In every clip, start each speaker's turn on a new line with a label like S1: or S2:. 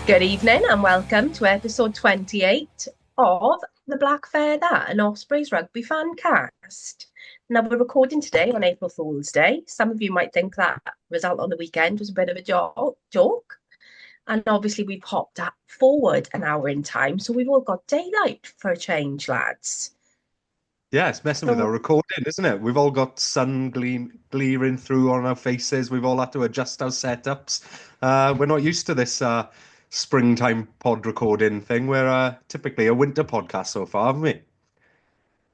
S1: Good evening and welcome to episode 28 of the Black Feather and Ospreys Rugby Fancast. Now, we're recording today on April Fool's Day. Some of you might think that result on the weekend was a bit of a joke. And obviously, we've hopped forward an hour in time, so we've all got daylight for a change, lads.
S2: Yeah, it's messing with our
S1: So,
S2: recording, isn't it? We've all got sun glaring through on our faces. We've all had to adjust our setups. We're not used to this springtime pod recording thing. We're typically a winter podcast so far, haven't we?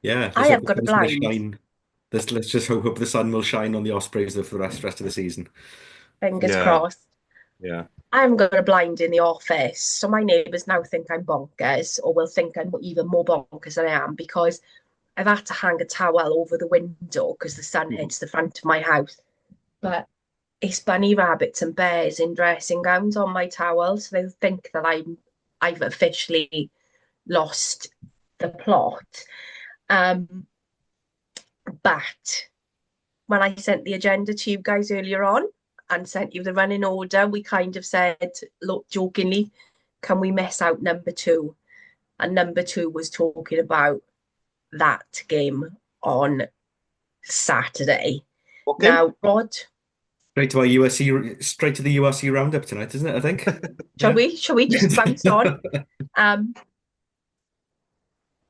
S3: Yeah,
S1: I
S3: let's hope
S1: have
S3: the
S1: got a
S3: sun's going to
S1: blind,
S3: shine. Let's just hope the sun will shine on the Ospreys for the rest of the season.
S1: fingers
S2: Yeah,
S1: crossed.
S2: yeah.
S1: I haven't got a blind in the office, so my neighbours now think I'm bonkers, or will think I'm even more bonkers than I am because I've had to hang a towel over the window because the sun hits the front of my house. But it's bunny rabbits and bears in dressing gowns on my towel, so they think that I've officially lost the plot. Um, but when I sent the agenda to you guys earlier on and sent you the running order, we kind of said, look, jokingly, can we miss out number two? And number two was talking about that game on Saturday.
S2: What game?
S1: Now, Rod,
S3: Straight to the URC roundup tonight, isn't it? I think.
S1: shall
S3: Yeah.
S1: we? Shall we just bounce on? Um,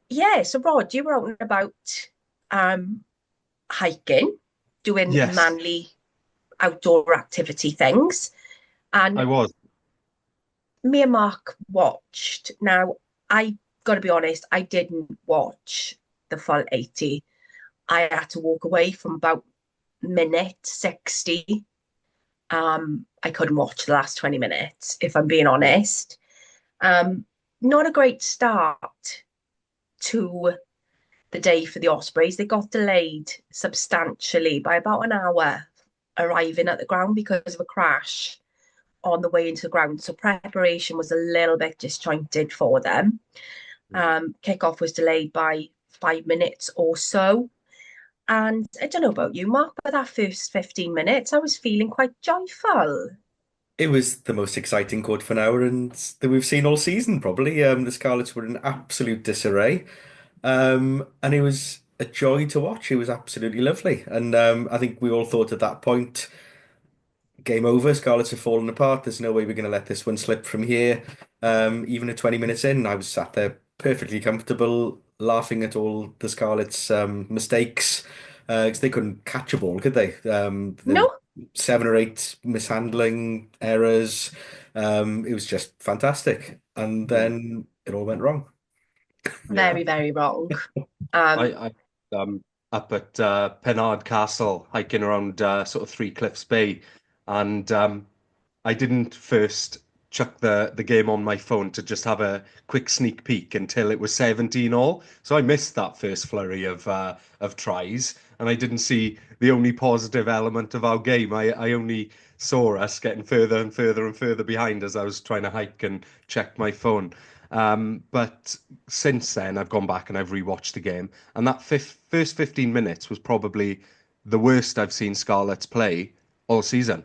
S1: yeah, so Rod, you were out and about um, hiking, doing
S2: Yes,
S1: manly outdoor activity things,
S2: I
S1: and
S2: was.
S1: me and Mark watched. Now, I got to be honest, I didn't watch the full 80. I had to walk away from about minute 60. I couldn't watch the last 20 minutes, if I'm being honest. Um, Not a great start to the day for the Ospreys. They got delayed substantially by about an hour arriving at the ground because of a crash on the way into the ground. So preparation was a little bit disjointed for them. Kickoff was delayed by 5 minutes or so. And I don't know about you, Mark, but that first 15 minutes, I was feeling quite joyful.
S3: It was the most exciting quarter of an hour and that we've seen all season, probably. The Scarlets were in absolute disarray, and it was a joy to watch. It was absolutely lovely, and I think we all thought at that point, game over. Scarlets have fallen apart. There's no way we're going to let this one slip from here. Even at 20 minutes in, I was sat there perfectly comfortable, laughing at all the Scarlets' mistakes because they couldn't catch a ball, could they? There was
S1: No,
S3: seven or eight mishandling errors. It was just fantastic, and
S2: Mm.
S3: then it all went wrong.
S2: Yeah,
S1: very, very wrong. Um,
S2: I up at Pennard Castle, hiking around sort of Three Cliffs Bay, and I didn't first chuck the game on my phone to just have a quick sneak peek until it was 17 all. So I missed that first flurry of tries, and I didn't see the only positive element of our game. I only saw us getting further and further and further behind as I was trying to hike and check my phone. But since then, I've gone back and I've rewatched the game, and that first 15 minutes was probably the worst I've seen Scarlets play all season,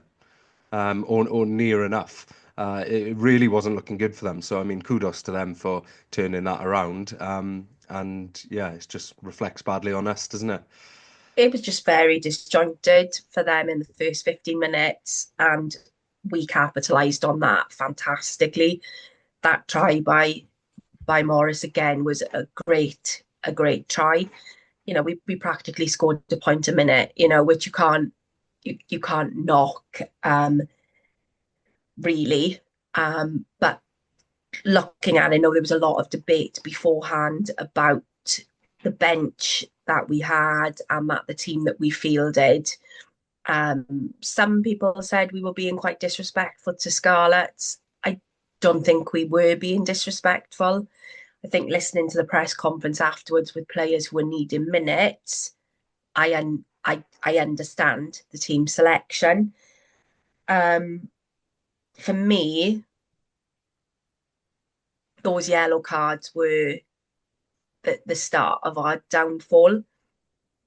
S2: or near enough. It really wasn't looking good for them. So, I mean, kudos to them for turning that around. And yeah, it just reflects badly on us, doesn't it?
S1: it was just very disjointed for them in the first 15 minutes, and we capitalised on that fantastically. That try by Morris again was a great try. We practically scored a point a minute, which you can't knock really. But looking at it, I know there was a lot of debate beforehand about the bench that we had and that the team that we fielded. Some people said we were being quite disrespectful to Scarlets. I don't think we were being disrespectful. I think listening to the press conference afterwards with players who were needing minutes, I understand the team selection. Um, for me, those yellow cards were the start of our downfall.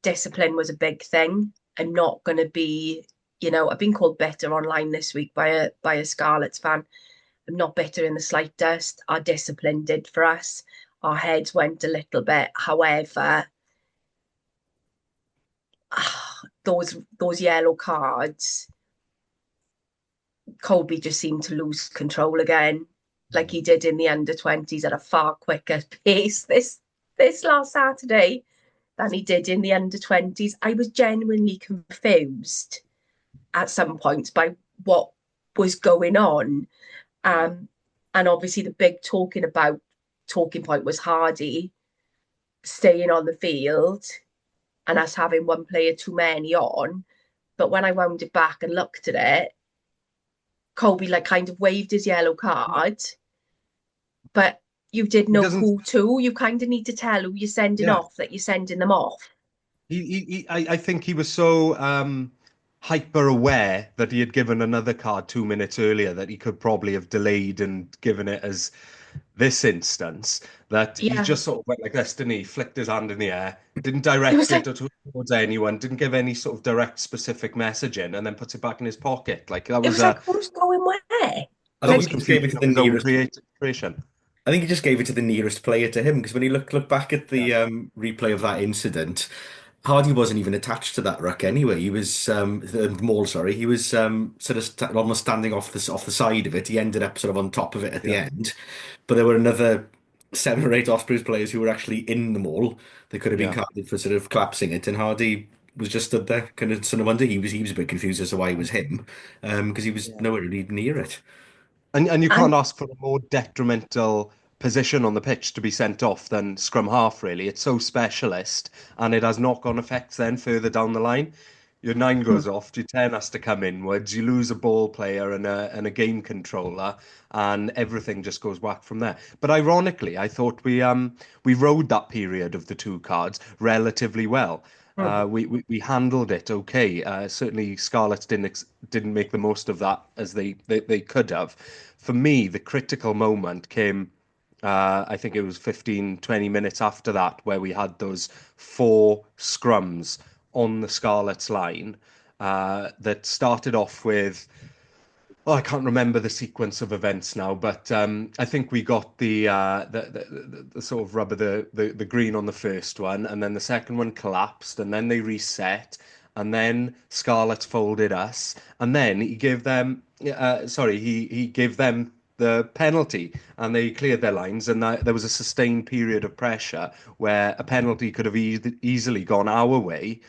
S1: Discipline was a big thing. I'm not going to be, I've been called better online this week by a Scarlets fan. not bitter in the slightest. Our discipline did for us. Our heads went a little bit. However, those yellow cards, Colby just seemed to lose control again, like he did in the under 20s at a far quicker pace this last Saturday than he did in the under 20s. I was genuinely confused at some points by what was going on. And obviously the big talking point was Hardy staying on the field and us having one player too many on. But when I wound it back and looked at it, Colby like kind of waved his yellow card, but you did
S2: He
S1: know
S2: doesn't.
S1: who to. You kind of need to tell who you're sending
S2: Yeah.
S1: off that you're sending them off.
S2: I think he was so hyper aware that he had given another card 2 minutes earlier that he could probably have delayed and given it as this instance, that he
S1: Yeah,
S2: just sort of went like this, didn't he? Flicked his hand in the air, didn't
S1: it was
S2: direct
S1: like
S2: it towards anyone, didn't give any sort of direct specific messaging, and then puts it back in his pocket. Like that
S1: it
S2: was
S1: was like who's going where?
S3: I
S2: that
S3: think
S2: was
S3: he just gave it
S2: confusion
S3: to
S2: of
S3: the
S2: his own
S3: nearest.
S2: creation.
S3: I think he just gave it to the nearest player to him because when you look back at
S2: Yeah,
S3: the replay of that incident, Hardy wasn't even attached to that ruck anyway. He was the Maul, sorry. He was sort of almost standing off the side of it. He ended up sort of on top of it at the
S2: yeah,
S3: end. But there were another 7 or 8 Ospreys players who were actually in the Maul. They could have been
S2: yeah.
S3: carded for sort of collapsing it, and Hardy was just stood there, kind of sort of wonder. He was a bit confused as to why it was him, because he was
S2: Yeah.
S3: nowhere really near it.
S2: And you can't
S1: And
S2: ask for a more detrimental position on the pitch to be sent off than scrum half, really. It's so specialist and it has knock-on effects then further down the line. Your 9 goes off, your 10 has to come inwards, you lose a ball player and a game controller, and everything just goes whack from there. But ironically, I thought we rode that period of the 2 cards relatively well. We handled it okay. Certainly, Scarlets didn't make the most of that as they could have. For me, the critical moment came, I think it was 15, 20 minutes after that, where we had those 4 scrums on the Scarlets line that started off with. Oh, I can't remember the sequence of events now, but I think we got the sort of rubber the green on the first one, and then the second one collapsed, and then they reset, and then Scarlett folded us, and then he gave them he gave them the penalty, and they cleared their lines, and there was a sustained period of pressure where a penalty could have easily gone our way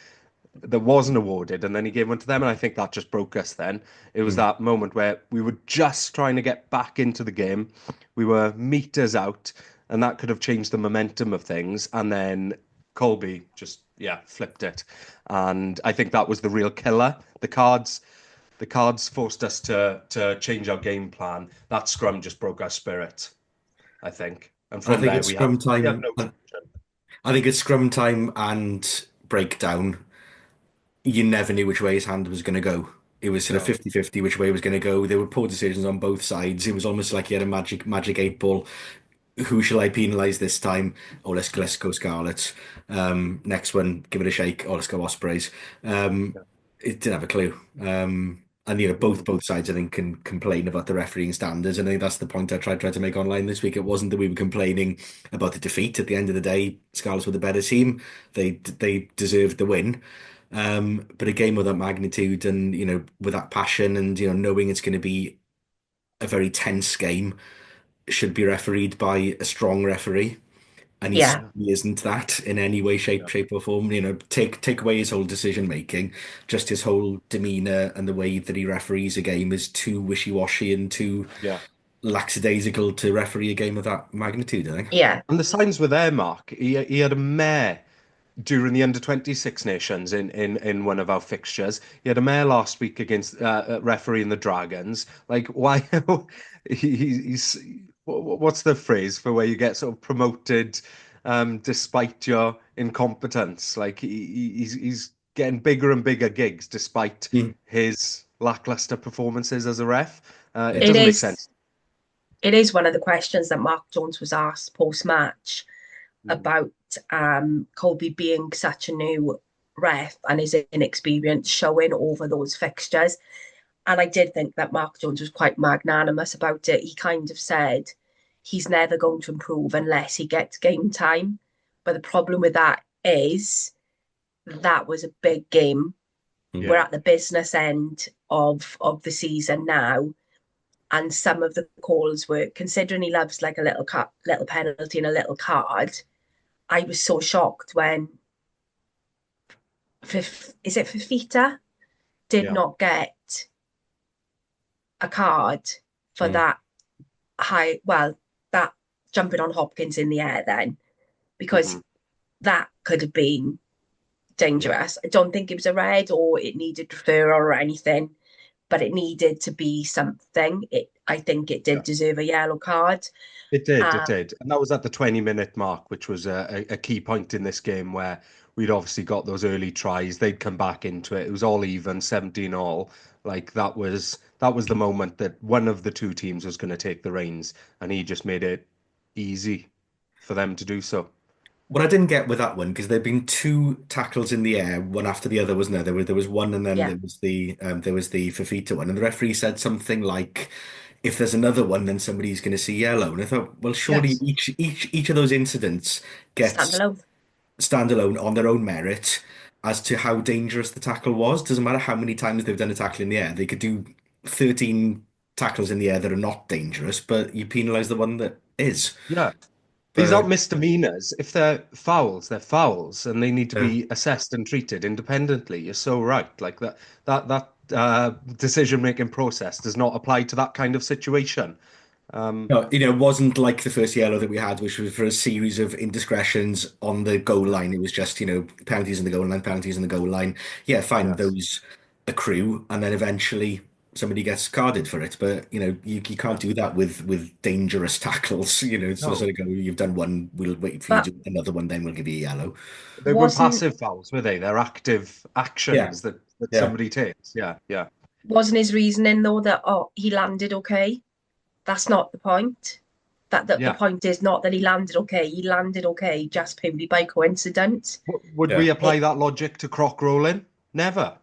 S2: that wasn't awarded, and then he gave one to them, and I think that just broke us then. It was
S3: Mm.
S2: that moment where we were just trying to get back into the game. We were meters out, and that could have changed the momentum of things. And then Colby just, yeah, flipped it. And I think that was the real killer. The cards forced us to change our game plan. That scrum just broke our spirit, I think. And
S3: And I
S2: from
S3: think
S2: there
S3: it's scrum
S2: we have
S3: time.
S2: no direction.
S3: I think it's scrum time and breakdown. You never knew which way his hand was going to go. It was sort of
S2: No.
S3: 50-50 which way it was going to go. There were poor decisions on both sides. It was almost like he had a magic 8 ball. Who shall I penalise this time? Oh, let's go Scarlets. Next one, give it a shake. Oh, let's go Ospreys.
S2: Yeah.
S3: It didn't have a clue. And
S2: Mm.
S3: both sides I think can complain about the refereeing standards, and I think that's the point I tried to make online this week. It wasn't that we were complaining about the defeat. At the end of the day, Scarlets were the better team. They deserved the win. But a game of that magnitude and with that passion and knowing it's going to be a very tense game should be refereed by a strong referee. And he
S1: yeah,
S3: certainly isn't that in any way,
S2: Yeah.
S3: shape, or form. Take away his whole decision making, just his whole demeanor and the way that he referees a game is too wishy-washy and too
S2: Yeah.
S3: lackadaisical to referee a game of that magnitude, I think.
S1: yeah.
S2: And the signs were there, Mark. He had a mare during the under 26 nations in one of our fixtures. He had a mare last week against refereeing the Dragons. Like, why? He's what's the phrase for where you get sort of promoted despite your incompetence? Like he's getting bigger and bigger gigs despite
S3: Mm.
S2: his lackluster performances as a ref. It
S3: Yeah.
S1: It
S2: doesn't make
S1: is
S2: sense.
S1: it is one of the questions that Mark Jones was asked post-match
S2: Mhm.
S1: about Colby being such a new ref and his inexperience showing over those fixtures. And I did think that Mark Jones was quite magnanimous about it. He kind of said he's never going to improve unless he gets game time. But the problem with that is that was a big game.
S3: Mm.
S1: We're
S2: Yeah.
S1: at the business end of the season now, and some of the calls were, considering he loves like a little penalty and a little card. I was so shocked when is it Fifita did
S2: Yeah.
S1: not get a card for
S3: Mm.
S1: that well, that jumping on Hopkins in the air then, because
S2: Hmm.
S1: that could have been
S2: Yeah.
S1: dangerous. I don't think it was a red or it needed referral or anything, but it needed to be something. I think it did
S2: Yeah.
S1: deserve a yellow card.
S2: It did, it
S1: Um,
S2: did. And that was at the 20-minute mark, which was a key point in this game where we'd obviously got those early tries. They'd come back into it. It was all even, 17 all. Like that was the moment that one of the two teams was going to take the reins, and he just made it easy for them to do so.
S3: What I didn't get with that one, because there'd been two tackles in the air, one after the other, wasn't there? There was one, and then
S1: yeah,
S3: there was the Fafita one, and the referee said something like, "If there's another one, then somebody's going to see yellow." And I thought, well, surely
S2: Yes.
S3: each of those incidents gets
S1: standalone.
S3: standalone on their own merit as to how dangerous the tackle was. Doesn't matter how many times they've done a tackle in the air; they could do 13 tackles in the air that are not dangerous, but you penalise the one that is.
S2: Yeah. These
S3: But
S2: aren't misdemeanors. If they're fouls, and they need to
S3: uh,
S2: be assessed and treated independently. You're so right. Like that decision-making process does not apply to that kind of situation. Um,
S3: no, it wasn't like the first yellow that we had, which was for a series of indiscretions on the goal
S2: yeah.
S3: line. It was just, penalties in the goal line, penalties in the goal line. Yeah, fine,
S2: Yes.
S3: those accrue, and then eventually somebody gets carded for it. But, you can't
S2: Yeah.
S3: do that with dangerous tackles. It's sort
S2: No.
S3: of go, you've done one, we'll wait for you
S1: But
S3: to do another one, then we'll give you a yellow.
S2: They weren't
S1: wasn't
S2: passive fouls, were they? They're active
S3: Yeah,
S2: actions that
S3: yeah.
S2: somebody takes. Yeah. Yeah.
S1: wasn't his reasoning though that he landed okay? That's not the point. The
S2: Yeah.
S1: point is not that he landed okay. He landed okay just purely by coincidence.
S2: Would
S3: Yeah.
S2: we apply
S1: It
S2: that logic to croc rolling? Never.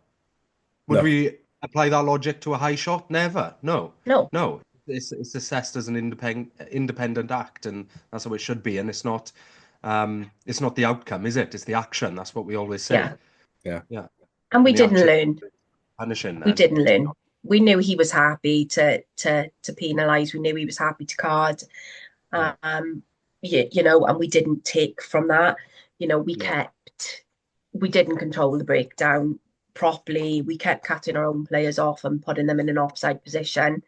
S2: Would
S3: No.
S2: we apply that logic to a high shot? Never. No.
S1: no,
S2: No. It's assessed as an independent act, and that's how it should be. And it's not the outcome, is it? It's the action. That's what we always say.
S1: yeah,
S3: Yeah.
S2: Yeah.
S1: and we
S2: And the
S1: didn't
S2: action
S1: learn.
S2: punishing
S1: We
S2: then,
S1: didn't
S2: to be
S1: learn. We knew he was happy to penalise. We knew he was happy to card.
S2: honest.
S1: Um, and we didn't take from that. We
S2: Yeah. No.
S1: we didn't control the breakdown properly. We kept cutting our own players off and putting them in an offside position.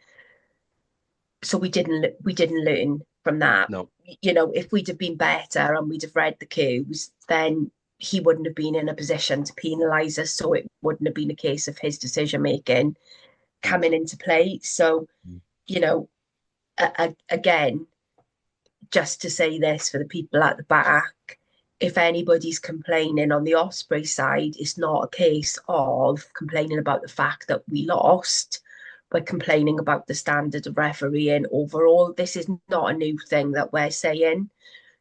S1: So we didn't learn from that.
S2: No.
S1: If we'd have been better and we'd have read the cues, then he wouldn't have been in a position to penalise us. So it wouldn't have been a case of his decision making
S2: Mm.
S1: coming into play. So,
S3: Mm.
S1: you know, again, just to say this for the people at the back, if anybody's complaining on the Osprey side, it's not a case of complaining about the fact that we lost. We're complaining about the standard of refereeing overall. This is not a new thing that we're saying.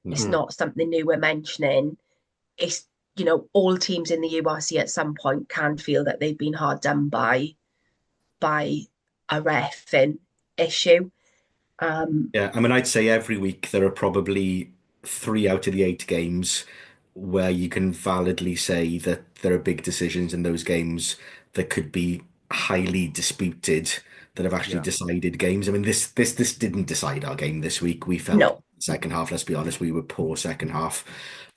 S1: It's
S3: Mm.
S2: Mm.
S1: not something new we're mentioning. It's, all teams in the URC at some point can feel that they've been hard done by a reffing issue.
S3: Yeah, I mean, I'd say every week there are probably 3 out of the 8 games where you can validly say that there are big decisions in those games that could be highly disputed that have actually
S2: Yeah.
S3: decided games. I mean, this didn't decide our game this week. We fell
S1: No,
S3: second half. Let's be honest, we were poor second half,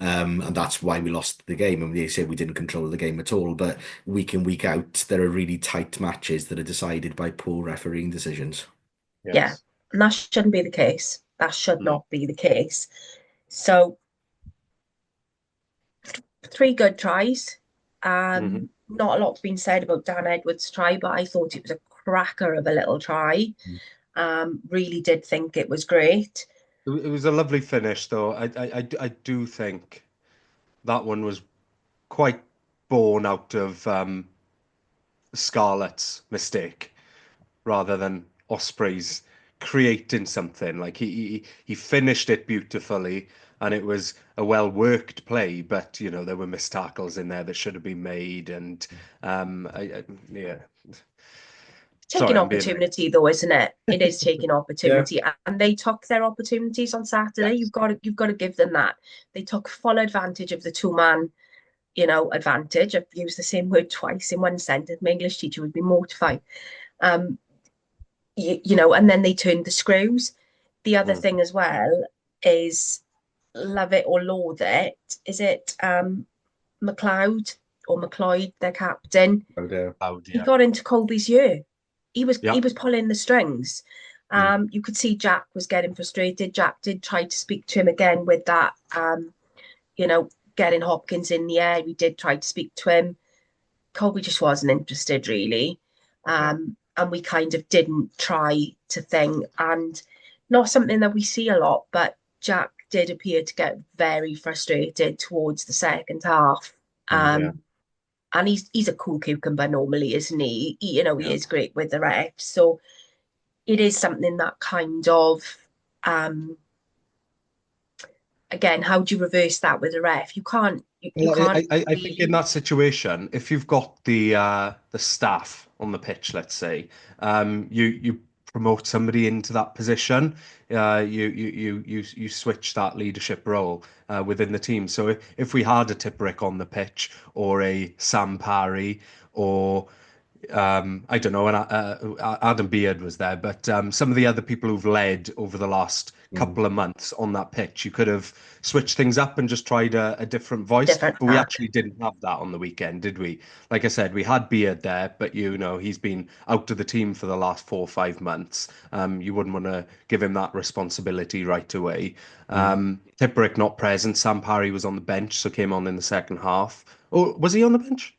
S3: and that's why we lost the game. And they say we didn't control the game at all. But week in week out, there are really tight matches that are decided by poor refereeing decisions.
S1: yeah,
S2: Yes.
S1: and that shouldn't be the case. That should
S2: No.
S1: not be the case. So 3 good tries.
S2: Hmm.
S1: Not a lot's been said about Dan Edwards' try, but I thought it was a cracker of a little try. Really did think it was great.
S2: It was a lovely finish, though. I do think that one was quite born out of Scarlett's mistake rather than Osprey's creating something. Like he finished it beautifully, and it was a well worked play. But there were missed tackles in there that should have been made, and yeah,
S1: taking
S2: Sorry, I'm being like,
S1: opportunity though, isn't it? It is taking
S3: Yeah.
S1: opportunity, and they took their opportunities on Saturday.
S2: yes.
S1: You've got to give them that. They took full advantage of the two-man, advantage. I've used the same word twice in one sentence. My English teacher would be mortified. Um, and then they turned the screws. The other
S2: Mm.
S1: thing as well is love it or loathe it. Is it McLeod or McLeod, their captain?
S3: Oh dear.
S2: Oh
S1: He
S2: dear.
S1: got into Colby's ear. He
S2: Yeah.
S1: was pulling the strings.
S3: Mm.
S1: You could see Jack was getting frustrated. Jack did try to speak to him again with that, you know, getting Hopkins in the air. We did try to speak to him. Colby just wasn't interested really.
S2: Yeah.
S1: And we kind of didn't try to think. And not something that we see a lot, but Jack did appear to get very frustrated towards the second half.
S3: Mm.
S2: Yeah.
S1: Um, and he's a cool cucumber normally, isn't he? He
S2: Yeah.
S1: is great with the refs. So it is something that kind of um again, how do you reverse that with a ref? You
S2: Well,
S1: can't
S2: I think in
S1: really.
S2: that situation, if you've got the staff on the pitch, let's say, you promote somebody into that position, you switch that leadership role within the team. So if we had a Tipperick on the pitch or a Sam Parry or I don't know, and Adam Beard was there, but some of the other people who've led over the last
S3: Mm.
S2: couple of months on that pitch, you could have switched things up and just tried a different voice.
S1: Different
S2: But we
S1: tack.
S2: actually didn't have that on the weekend, did we? Like I said, we had Beard there, but he's been out of the team for the last 4 or 5 months. You wouldn't want to give him that responsibility right away.
S3: Mm.
S2: Tipperick not present. Sam Parry was on the bench, so came on in the second half. Oh, was he on the bench?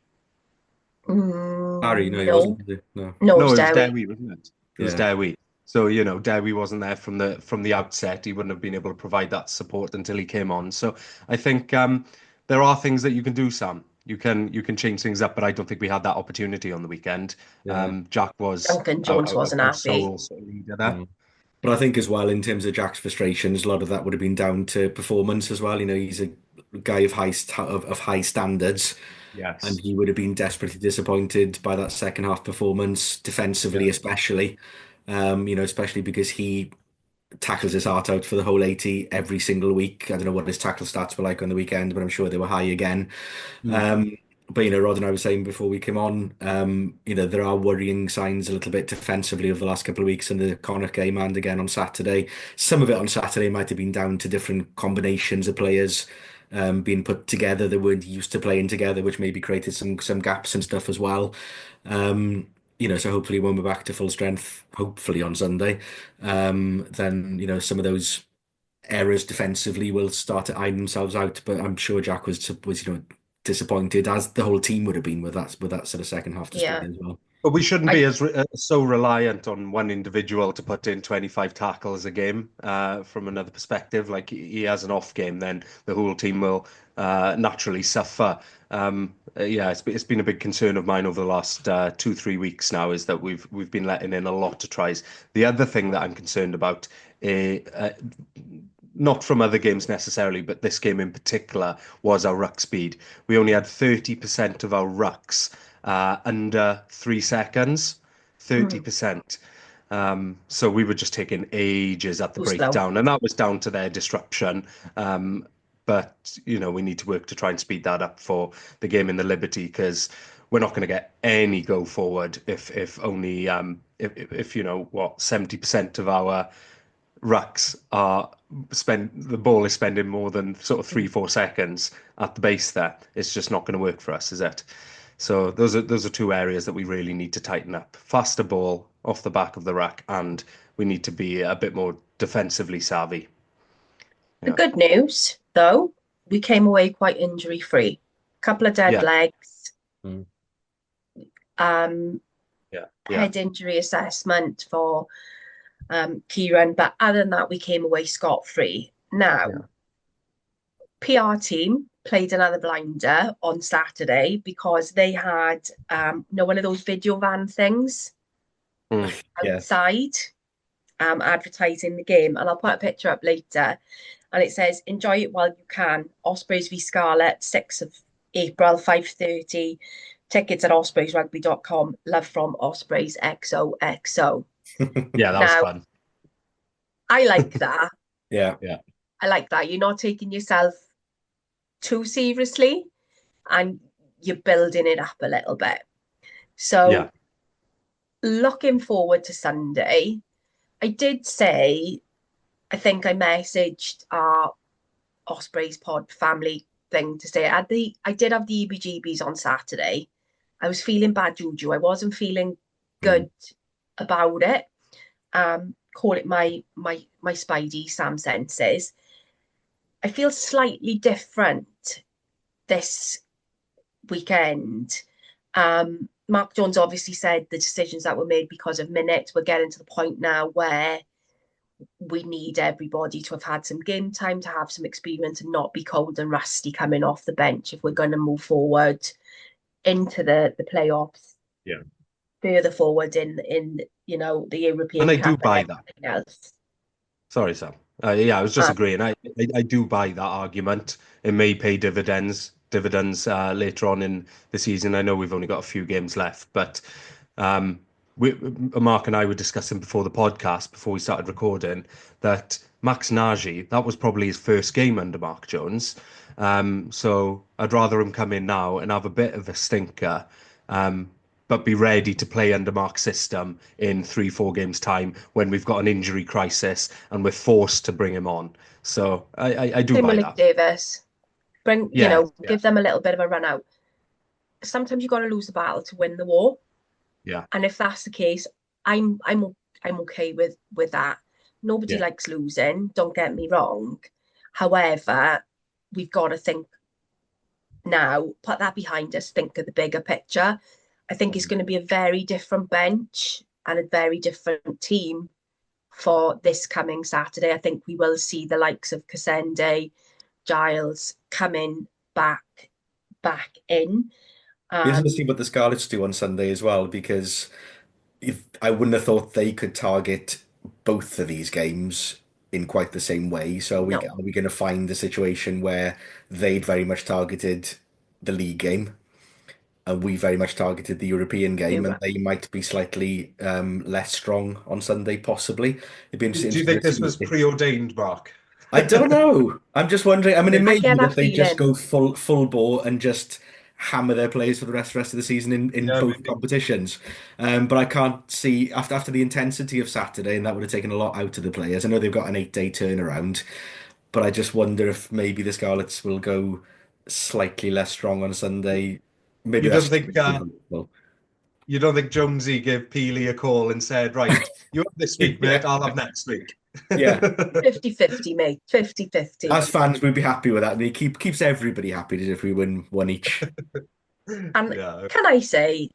S3: Harry, no, he wasn't.
S1: No,
S3: Was he? No.
S1: no, it
S2: No,
S1: was
S2: it was
S1: Derry.
S2: Dewi, wasn't it? It was
S3: Yeah.
S2: Dewi. So, Dewi wasn't there from the outset. He wouldn't have been able to provide that support until he came on. So I think there are things that you can do, Sam. You can change things up, but I don't think we had that opportunity on the weekend.
S3: Yeah.
S2: Jack was
S1: Duncan
S2: our,
S1: Jones
S2: our,
S1: wasn't
S2: our
S1: happy.
S2: sole sort of leader there.
S3: Mm. But I think as well, in terms of Jack's frustrations, a lot of that would have been down to performance as well. He's a guy of of high standards, and
S2: Yes.
S3: he would have been desperately disappointed by that second half performance, defensively
S2: Yeah.
S3: especially. Especially because he tackles his heart out for the whole 80 every single week. I don't know what his tackle stats were like on the weekend, but I'm sure they were high again.
S2: Mm.
S3: But Rod and I were saying before we came on, there are worrying signs a little bit defensively over the last couple of weeks in the Connacht game and again on Saturday. Some of it on Saturday might have been down to different combinations of players being put together that weren't used to playing together, which maybe created some gaps and stuff as well. So hopefully when we're back to full strength, hopefully on Sunday, then some of those errors defensively will start to iron themselves out. But I'm sure Jack was disappointed, as the whole team would have been with that sort of second half display
S1: Yeah.
S3: as well.
S2: But we shouldn't
S1: I
S2: be so reliant on one individual to put in 25 tackles a game from another perspective. Like he has an off game, then the whole team will naturally suffer. Yeah, it's been a big concern of mine over the last 2 3 weeks now is that we've been letting in a lot of tries. The other thing that I'm concerned about, not from other games necessarily, but this game in particular, was our ruck speed. We only had 30% of our rucks under 3 seconds,
S1: mm,
S2: 30%. So we were just taking ages at the
S1: too slow.
S2: breakdown, and that was down to their disruption. But we need to work to try and speed that up for the game in the Liberty because we're not going to get any go forward if only if 70% of our rucks are spend the ball is spending more than sort of 3 4 seconds at the base there. It's just not going to work for us, is it? So those are two areas that we really need to tighten up. Faster ball off the back of the rack, and we need to be a bit more defensively savvy.
S1: The
S2: Yeah.
S1: good news, though, we came away quite injury free. Couple of dead
S2: Yeah.
S1: legs,
S3: Mm.
S1: um,
S2: Yeah. Yeah.
S1: head injury assessment for Kieran, but other than that, we came away scot free. Now,
S2: Yeah.
S1: PR team played another blinder on Saturday because they had one of those video van things
S2: Mm.
S3: Yeah.
S1: outside advertising the game, and I'll put a picture up later. And it says, "Enjoy it while you can." Ospreys v Scarlet, 6th of April, 5:30. Tickets at ospreysrugby.com. Love from Ospreys XOXO.
S2: Yeah, that was
S1: Now,
S2: fun.
S1: I like that.
S3: Yeah.
S2: Yeah.
S1: I like that. You're not taking yourself too seriously and you're building it up a little bit.
S2: Yeah.
S1: So, looking forward to Sunday, I did say, I think I messaged our Ospreys pod family thing to say I did have the EBGBs on Saturday. I was feeling bad juju. I wasn't feeling
S3: Mm.
S1: good about it. Call it my Spidey Sam senses. I feel slightly different this weekend. Mark Jones obviously said the decisions that were made because of minutes. We're getting to the point now where we need everybody to have had some game time, to have some experience, and not be cold and rusty coming off the bench if we're going to move forward into the playoffs,
S2: Yeah.
S1: further forward in the
S2: And
S1: European
S2: I do
S1: Cup and
S2: buy that.
S1: everything else.
S2: Sorry, Sam. Yeah, I was just
S1: Um,
S2: agreeing. I do buy that argument. It may pay dividends later on in the season. I know we've only got a few games left, but um, Mark and I were discussing before the podcast, before we started recording, that Max Nagy, that was probably his first game under Mark Jones. So I'd rather him come in now and have a bit of a stinker. But be ready to play under Mark's system in 3, 4 games' time when we've got an injury crisis and we're forced to bring him on. So I do
S1: Same with
S2: buy
S1: Luke
S2: that.
S1: Davis.
S2: Yeah, yeah,
S1: Give them a little bit of a run out. Sometimes you've got to lose the battle to win the war.
S2: yeah,
S1: And if that's the case, I'm okay with that. Nobody
S2: yeah.
S1: likes losing, don't get me wrong. However, we've got to think now, put that behind us, think of the bigger picture. I think it's
S2: Mhm.
S1: going to be a very different bench and a very different team for this coming Saturday. I think we will see the likes of Cassende, Giles coming back in.
S3: Be interesting to see
S1: Um,
S3: what the Scarlets do on Sunday as well, because if I wouldn't have thought they could target both of these games in quite the same way. So
S1: no,
S3: are we going to find a situation where they'd very much targeted the league game and we very much targeted the European game, and
S1: Europe.
S3: they might be slightly less strong on Sunday, possibly. It'd be
S2: Do you
S3: interesting
S2: think
S3: to
S2: this
S3: see.
S2: was preordained, Mark?
S3: I don't know. I'm just wondering. I mean, it
S1: I
S3: may
S1: get
S3: be
S1: that
S3: that they just
S1: feeling.
S3: go full bore and just hammer their players for the rest of the season in
S2: Yeah,
S3: both
S2: maybe.
S3: competitions. But I can't see after the intensity of Saturday, and that would have taken a lot out of the players. I know they've got an 8-day turnaround, but I just wonder if maybe the Scarlets will go slightly less strong on Sunday. Maybe
S2: You
S3: that's
S2: don't
S3: just
S2: think
S3: being hopeful.
S2: you don't think Jonesy gave Peely a call and said, "Right, you have this week, mate.
S3: Yeah,
S2: I'll have next week."
S3: yeah.
S1: 50-50, mate. 50-50.
S3: As fans, we'd be happy with that, and it keeps everybody happy if we win one each.
S1: And
S2: Yeah,
S1: can I say,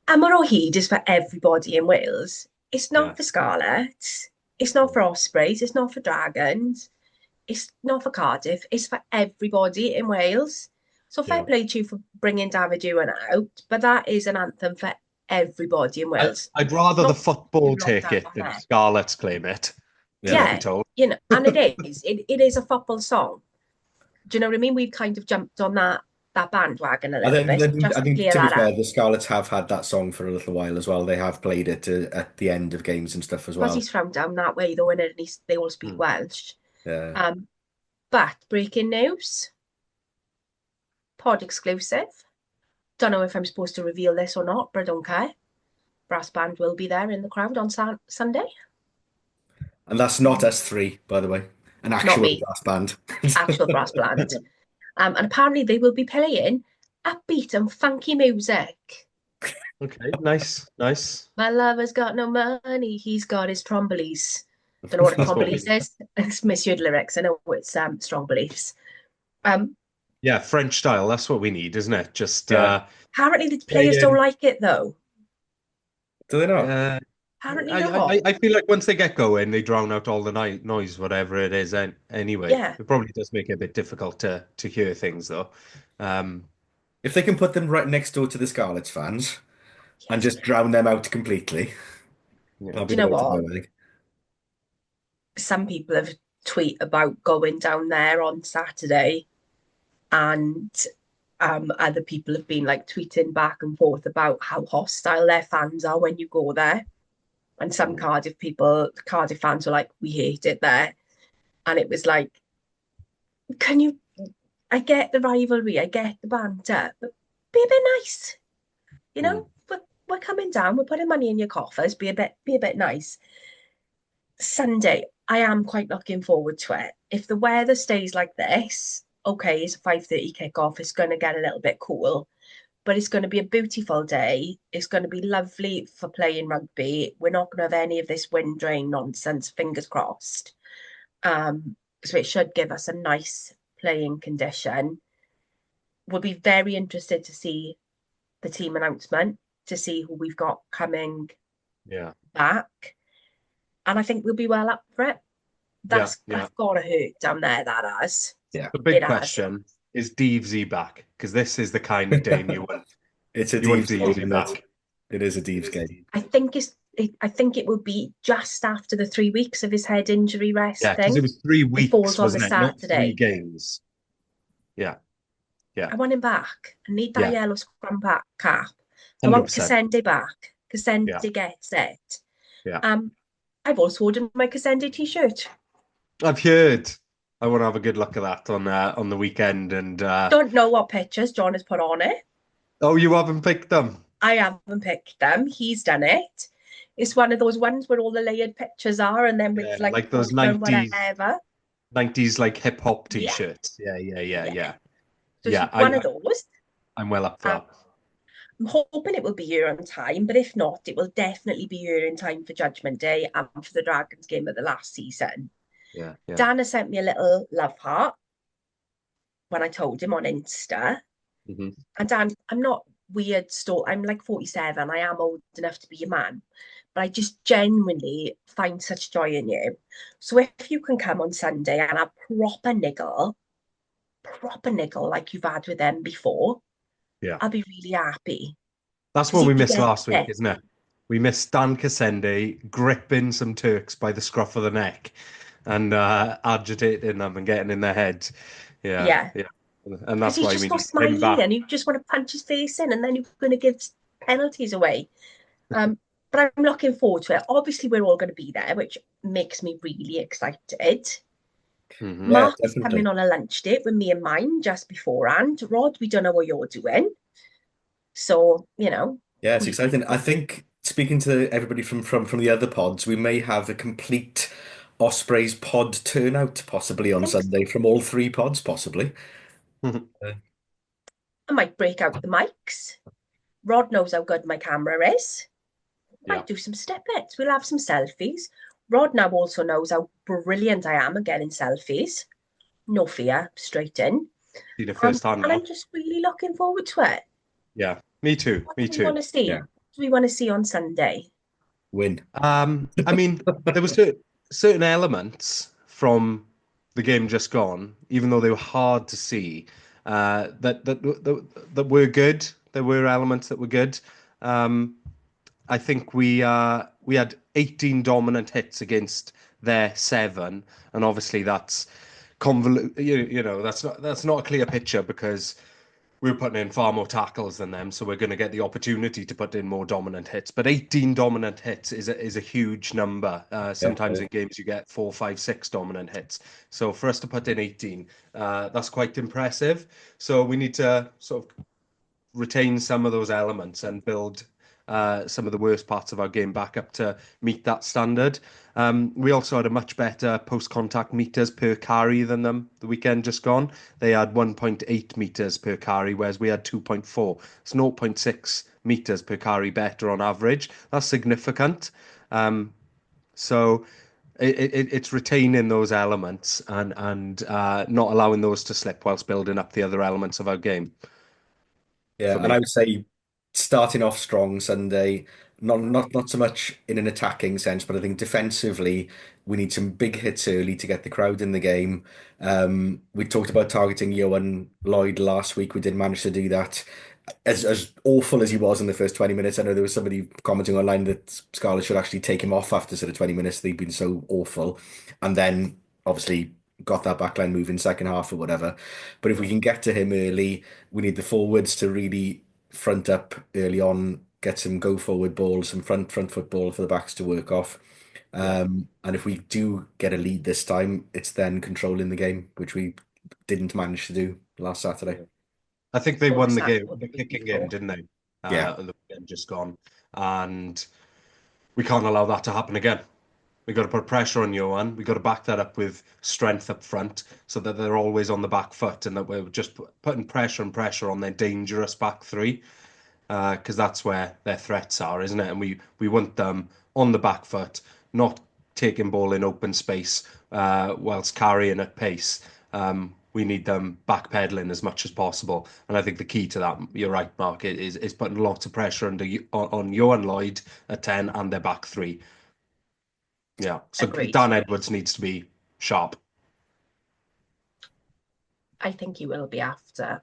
S1: Amor o Hyd is for everybody in Wales. It's
S2: yeah,
S1: not for Scarlets. It's not for Ospreys. It's not for Dragons. It's not for Cardiff. It's for everybody in Wales. So fair
S2: yeah.
S1: play to you for bringing David Ewan out, but that is an anthem for everybody in Wales.
S2: I'd rather the
S1: Not
S2: football
S1: locked
S2: take
S1: out
S2: it
S1: my
S2: than
S1: head.
S2: Scarlets claim it, truth
S3: Yeah.
S2: be
S1: Yeah,
S2: told.
S1: and it is a football song. Do you know what I mean? We've kind of jumped on that bandwagon a
S3: I
S1: little
S3: think,
S1: bit.
S3: I
S1: So
S3: think, I
S1: just to
S3: think
S1: clear
S3: to be
S1: that up.
S3: fair, the Scarlets have had that song for a little while as well. They have played it at the end of games and stuff as
S1: Because
S3: well.
S1: he's from down that way, though, and they all speak
S2: Hmm.
S1: Welsh.
S3: Yeah.
S1: Um, but breaking news, pod exclusive. Don't know if I'm supposed to reveal this or not, but I don't care. Brass band will be there in the crowd on Sunday.
S3: And that's not S3, by the way, an
S1: Not
S3: actual
S1: me,
S3: brass band.
S1: actual brass band. And apparently they will be playing upbeat and funky music.
S2: Okay, nice, nice.
S1: My lover's got no money, he's got his trombolis. Don't know what a
S2: That's what we
S1: trombolis
S2: need.
S1: is. It's misheard lyrics. I know it's strong beliefs. Um,
S2: Yeah, French style. That's what we need, isn't it? Just
S3: Yeah.
S1: Apparently the players don't
S2: playing.
S1: like it though.
S3: Do they not?
S2: Uh,
S1: Apparently
S2: I,
S1: not.
S2: I feel like once they get going, they drown out all the noise, whatever it is. Anyway,
S1: Yeah.
S2: it probably does make it a bit difficult to hear things, though. Um,
S3: If they can put them right next door to the Scarlets fans and
S1: Yes,
S3: just drown them out completely,
S2: yeah,
S3: that'll
S1: do
S3: be
S1: you
S3: the
S1: know
S3: way to
S1: what?
S3: go, I think.
S1: Some people have tweeted about going down there on Saturday and Other people have been like tweeting back and forth about how hostile their fans are when you go there. And some
S2: Mm.
S1: Cardiff fans were like, we hate it there. And it was like, can you, I get the rivalry, I get the banter, but be a bit nice, you
S2: Mm.
S1: know? We're coming down, we're putting money in your coffers, be a bit nice. Sunday, I am quite looking forward to it. If the weather stays like this, okay, it's a 5:30 kickoff, it's going to get a little bit cool, but it's going to be a beautiful day. It's going to be lovely for playing rugby. We're not going to have any of this wind drain nonsense, fingers crossed. So it should give us a nice playing condition. We'll be very interested to see the team announcement, to see who we've got coming
S2: Yeah.
S1: back. And I think we'll be well up for it.
S2: Yeah.
S1: That's gotta hurt down there, that has.
S3: Yeah.
S2: The big
S1: It has.
S2: question is Deevesy back? Because this is the kind of game you want.
S3: It's a
S2: You want
S3: Deeves game,
S2: Deevesy
S3: isn't it?
S2: back.
S3: It is a Deeves game.
S1: I think it will be just after the 3 weeks of his head injury rest
S2: Yeah, because
S1: thing.
S2: it was 3
S1: It falls
S2: weeks,
S1: on the
S2: wasn't it? Not 3
S1: Saturday.
S2: games. Yeah. Yeah.
S1: I want him back. I need that
S2: Yeah.
S1: yellow scrum back cap. I want
S2: 100%.
S1: Cassende back.
S2: Yeah.
S1: Cassende gets it.
S2: Yeah.
S1: I've also ordered my Cassende t-shirt.
S2: I've heard. I want to have a good look at that on the weekend. And
S1: Don't know what pictures John has put on it.
S2: oh, you haven't picked them?
S1: I haven't picked them. He's done it. It's one of those ones where all the layered pictures are, and then
S2: Yeah,
S1: with like
S2: like those
S1: background
S2: 90s
S1: whatever.
S2: 90s like hip hop
S1: Yeah,
S2: t-shirts. Yeah.
S1: yeah. So it's
S2: Yeah,
S1: one of those.
S2: I'm well up for
S1: Um,
S2: that.
S1: I'm hoping it will be here on time, but if not, it will definitely be here in time for Judgment Day and for the Dragons game of the last season.
S2: Yeah.
S1: Dana sent me a little love heart when I told him on Insta.
S2: Hmm.
S1: And Dan, I'm not weird still. I'm like 47. I am old enough to be a man. But I just genuinely find such joy in you. So if you can come on Sunday and have proper niggle like you've had with them before,
S2: Yeah.
S1: I'll be really happy.
S2: That's
S1: Because
S2: what we
S1: he
S2: missed last
S1: gets
S2: week,
S1: it.
S2: isn't it? We missed Dan Cassende gripping some Turks by the scruff of the neck and agitating them and getting in their heads. Yeah,
S1: Yeah.
S2: yeah. And
S1: Because
S2: that's
S1: he's
S2: why
S1: just
S2: we
S1: so
S2: need him
S1: smiley
S2: back.
S1: and you just want to punch his face in and then you're going to give penalties away. But I'm looking forward to it. Obviously, we're all going to be there, which makes me really excited.
S2: Hmm.
S3: Yeah,
S1: Mark is coming
S3: definitely.
S1: on a lunch date with me and mine just beforehand. Rod, we don't know what you're doing. So,
S3: Yeah, it's
S1: we
S3: exciting. I think speaking to everybody from the other pods, we may have a complete Ospreys pod turnout possibly on
S1: think
S3: Sunday
S1: so.
S3: from all three pods, possibly. Uh,
S1: I might break out the mics. Rod knows how good my camera is.
S2: Yeah.
S1: Might do some snippets. We'll have some selfies. Rod now also knows how brilliant I am at getting selfies. No fear, straight in.
S2: Seen it firsthand
S1: And
S2: now.
S1: I'm just really looking forward to it.
S2: Yeah, me too.
S1: What
S2: Me
S1: do we want
S2: too.
S1: to see?
S3: yeah,
S1: What do we want to see on Sunday?
S3: win.
S2: I mean, there were certain elements from the game just gone, even though they were hard to see, that were good. There were elements that were good. Um, I think we had 18 dominant hits against their 7, and obviously that's that's not a clear picture because we're putting in far more tackles than them, so we're going to get the opportunity to put in more dominant hits. But 18 dominant hits is a huge number.
S3: Yeah,
S2: Sometimes in games you get 4, 5, 6 dominant hits. So for us to put in 18, that's quite impressive. So we need to sort of retain some of those elements and build some of the worst parts of our game back up to meet that standard. We also had a much better post-contact meters per carry than them the weekend just gone. They had 1.8 meters per carry, whereas we had 2.4. It's 0.6 meters per carry better on average. That's significant. So it's retaining those elements and not allowing those to slip whilst building up the other elements of our game
S3: yeah,
S2: for
S3: and I
S2: me.
S3: would say starting off strong Sunday, not so much in an attacking sense, but I think defensively we need some big hits early to get the crowd in the game. We talked about targeting Johan Lloyd last week. We did manage to do that. As awful as he was in the first 20 minutes, I know there was somebody commenting online that Scarlett should actually take him off after sort of 20 minutes. They've been so awful. And then obviously got that backline moving second half or whatever. But if we can get to him early, we need the forwards to really front up early on, get some go forward ball, some front football for the backs to work off.
S2: Yeah.
S3: And if we do get a lead this time, it's then controlling the game, which we didn't manage to do last Saturday.
S2: Yeah. I think they
S1: Or
S2: won
S1: was
S2: the
S1: that
S2: game,
S1: or
S2: the
S1: the week
S2: kicking in,
S1: before?
S2: didn't they?
S3: Yeah.
S2: The weekend just gone, and we can't allow that to happen again. We got to put pressure on Johan. We got to back that up with strength up front, so that they're always on the back foot, and that we're just putting pressure and pressure on their dangerous back three, because that's where their threats are, isn't it? And we want them on the back foot, not taking ball in open space whilst carrying at pace. We need them backpedaling as much as possible, and I think the key to that, you're right, Mark, is putting lots of pressure on Johan Lloyd at 10 and their back three. Yeah, so
S1: Agreed.
S2: Dan Edwards needs to be sharp.
S1: I think he will be after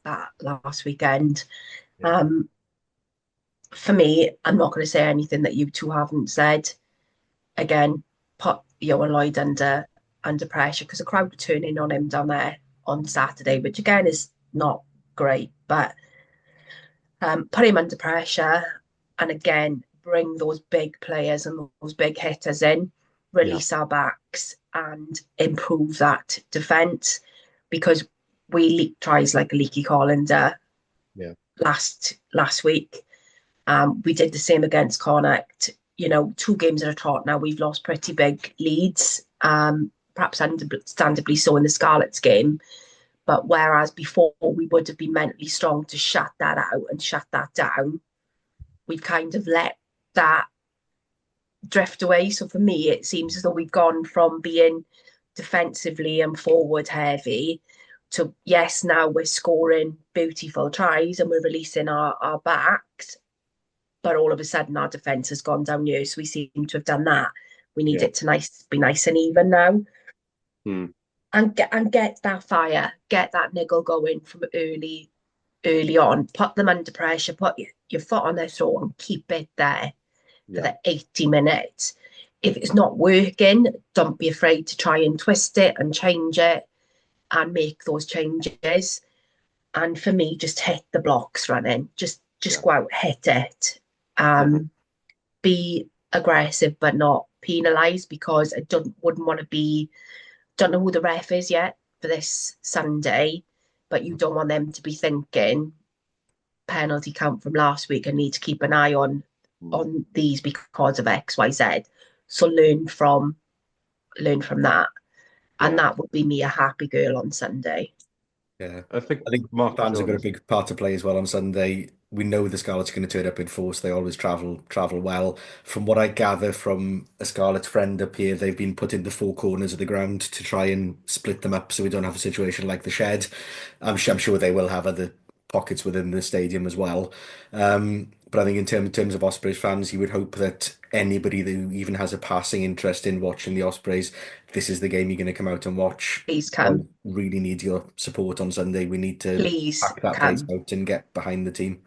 S1: that last weekend.
S2: Yeah.
S1: For me, I'm not going to say anything that you two haven't said. Again, put Johan Lloyd under pressure because the crowd were turning on him down there on Saturday, which again is not great. But put him under pressure, and again bring those big players and those big hitters in,
S2: Yeah.
S1: release our backs, and improve that defence because we leaked tries like a leaky colander
S2: Yeah.
S1: last week. We did the same against Connacht. You know, 2 games at a trot now. We've lost pretty big leads, perhaps understandably so in the Scarlets game. But whereas before we would have been mentally strong to shut that out and shut that down, we've kind of let that drift away. So for me, it seems as though we've gone from being defensively and forward heavy to, yes, now we're scoring beautiful tries and we're releasing our backs, but all of a sudden our defence has gone down here. So we seem to have done that. We need
S2: Yeah.
S1: it to be nice and even now.
S2: Hmm.
S1: And get that fire, get that niggle going from early on. Put them under pressure, put your foot on their throat and keep it there for
S2: Yeah.
S1: the 80 minutes. If it's not working, don't be afraid to try and twist it and change it and make those changes. And for me, just hit the blocks running. Just
S2: Yeah.
S1: go out, hit it.
S2: Mhm.
S1: Be aggressive but not penalised because I wouldn't want to be. Don't know who the ref is yet for this Sunday, but you don't want them to be thinking penalty count from last week. I need to keep an eye on these because of X, Y, Z. So learn from that, and
S2: Yeah.
S1: that would be me a happy girl on Sunday.
S3: Yeah.
S2: I think
S3: I think
S2: Mark
S3: fans have got a
S2: Jones.
S3: big part to play as well on Sunday. We know the Scarlets are going to turn up in force. They always travel well. From what I gather from a Scarlets friend up here, they've been put in the 4 corners of the ground to try and split them up so we don't have a situation like the shed. I'm sure they will have other pockets within the stadium as well. But I think in terms of Ospreys fans, you would hope that anybody who even has a passing interest in watching the Ospreys, this is the game you're going to come out and watch.
S1: Please
S3: I
S1: come,
S3: really need your support on Sunday. We need to
S1: please
S3: pack that place
S1: come,
S3: out and get behind the team.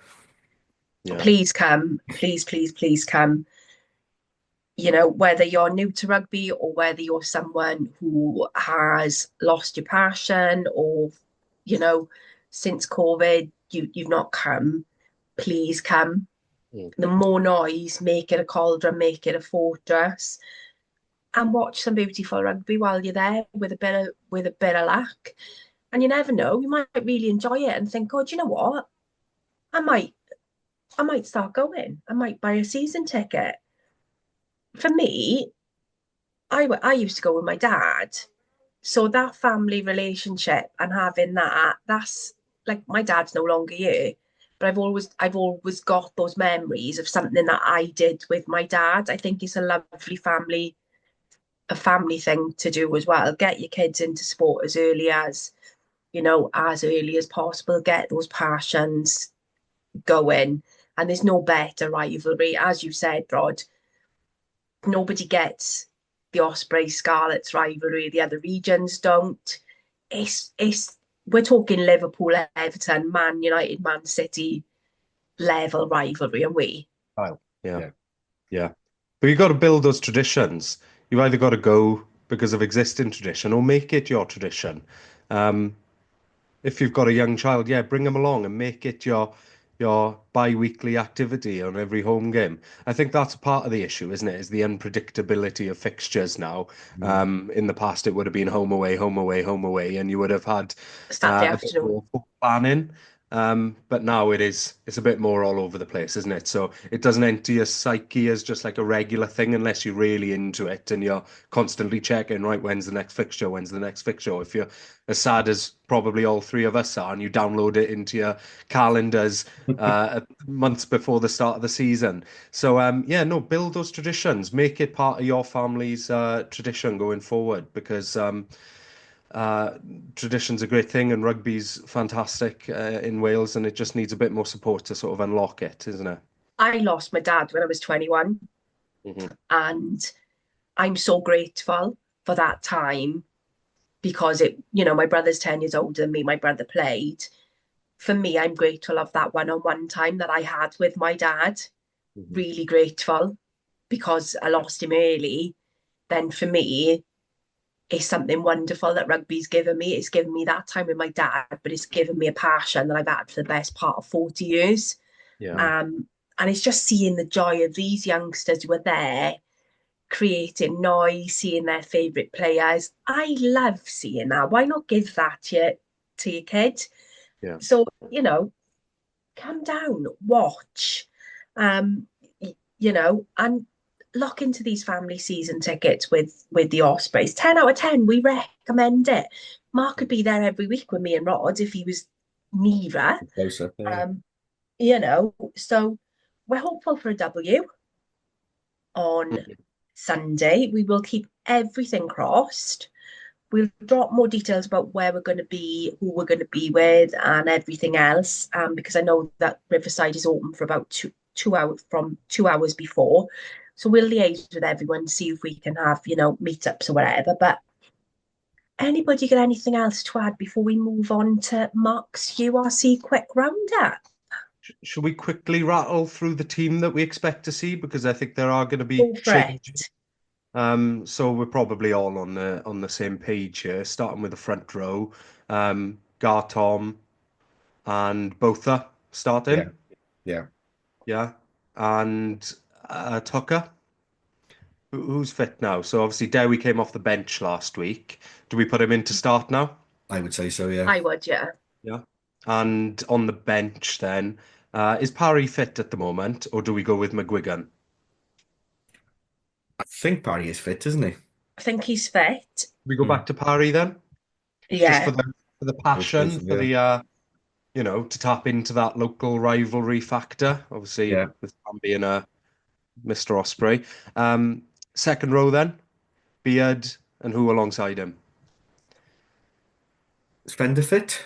S2: Yeah.
S1: please come, please come. You know, whether you're new to rugby or whether you're someone who has lost your passion or, you know, since COVID, you've not come, please come.
S2: Mm.
S1: The more noise, make it a cauldron, make it a fortress, and watch some beautiful rugby while you're there with a bit of luck. And you never know, you might really enjoy it and think, oh, do you know what? I might I might start going. I might buy a season ticket. For me, I used to go with my dad. So that family relationship and having that's like my dad's no longer here, but I've always got those memories of something that I did with my dad. I think it's a lovely family thing to do as well. Get your kids into sport as early as possible. Get those passions going. And there's no better rivalry. As you said, Rod, nobody gets the Osprey Scarlets rivalry. The other regions don't. It's we're talking Liverpool, Everton, Man United, Man City level rivalry, and we.
S2: Style. Yeah.
S3: Yeah.
S2: Yeah. But you got to build those traditions. You've either got to go because of existing tradition, or make it your tradition. Um, if you've got a young child, yeah, bring them along and make it your bi-weekly activity on every home game. I think that's part of the issue, isn't it? Is the unpredictability of fixtures now.
S3: Mm.
S2: In the past, it would have been home away, home away, home away, and you would have had
S1: Saturday
S2: a bit
S1: afternoon.
S2: more planning. But now it's a bit more all over the place, isn't it? So it doesn't enter your psyche as just like a regular thing unless you're really into it and you're constantly checking, right, when's the next fixture? When's the next fixture? If you're as sad as probably all three of us are, and you download it into your calendars months before the start of the season. So yeah, no, build those traditions, make it part of your family's tradition going forward, because uh, tradition's a great thing, and rugby's fantastic in Wales, and it just needs a bit more support to sort of unlock it, isn't it?
S1: I lost my dad when I was 21,
S2: Hmm.
S1: and I'm so grateful for that time because my brother's 10 years older than me. My brother played. For me, I'm grateful of that one-on-one time that I had with my dad.
S2: Hmm.
S1: Really grateful because I lost him early. Then for me, it's something wonderful that rugby's given me. It's given me that time with my dad, but it's given me a passion that I've had for the best part of 40 years.
S2: Yeah.
S3: Mm.
S1: And it's just seeing the joy of these youngsters who are there creating noise, seeing their favourite players. I love seeing that. Why not give that to your kid?
S2: Yeah.
S1: So, come down, watch, um, and lock into these family season tickets with the Ospreys. 10 out of 10, we recommend it. Mark could be there every week with me and Rod if he was neither.
S3: Closer. Yeah.
S1: So we're hopeful for a W on
S2: Mhm.
S1: Sunday. We will keep everything crossed. We'll drop more details about where we're going to be, who we're going to be with, and everything else. Because I know that Riverside is open for about 2 hours from 2 hours before. So we'll liaise with everyone, see if we can have, meetups or whatever. But anybody got anything else to add before we move on to Mark's URC quick roundup?
S2: Should we quickly rattle through the team that we expect to see? Because I think there are going to be
S1: Go for
S2: changes.
S1: it.
S2: So we're probably all on the same page here, starting with the front row. Gartom and Botha
S3: Yeah.
S2: starting,
S3: Yeah.
S2: yeah, and Tucker. Who's fit now? So obviously Dewi came off the bench last week. Do we put him in to start now?
S3: I would say so, yeah.
S1: I would, yeah.
S2: Yeah. And on the bench then, is Parry fit at the moment, or do we go with McGuigan?
S3: I think Barry is fit, isn't he?
S1: I think he's fit.
S2: We go
S3: Mm.
S2: back to Parry then, just
S1: Yeah.
S2: for the
S3: I would say
S2: passion,
S3: so,
S2: for
S3: yeah.
S2: the to tap into that local rivalry factor. Obviously,
S3: Yeah.
S2: with Sam being a Mr. Osprey. Um, Second row then, Beard and who alongside him?
S3: Is Fender fit?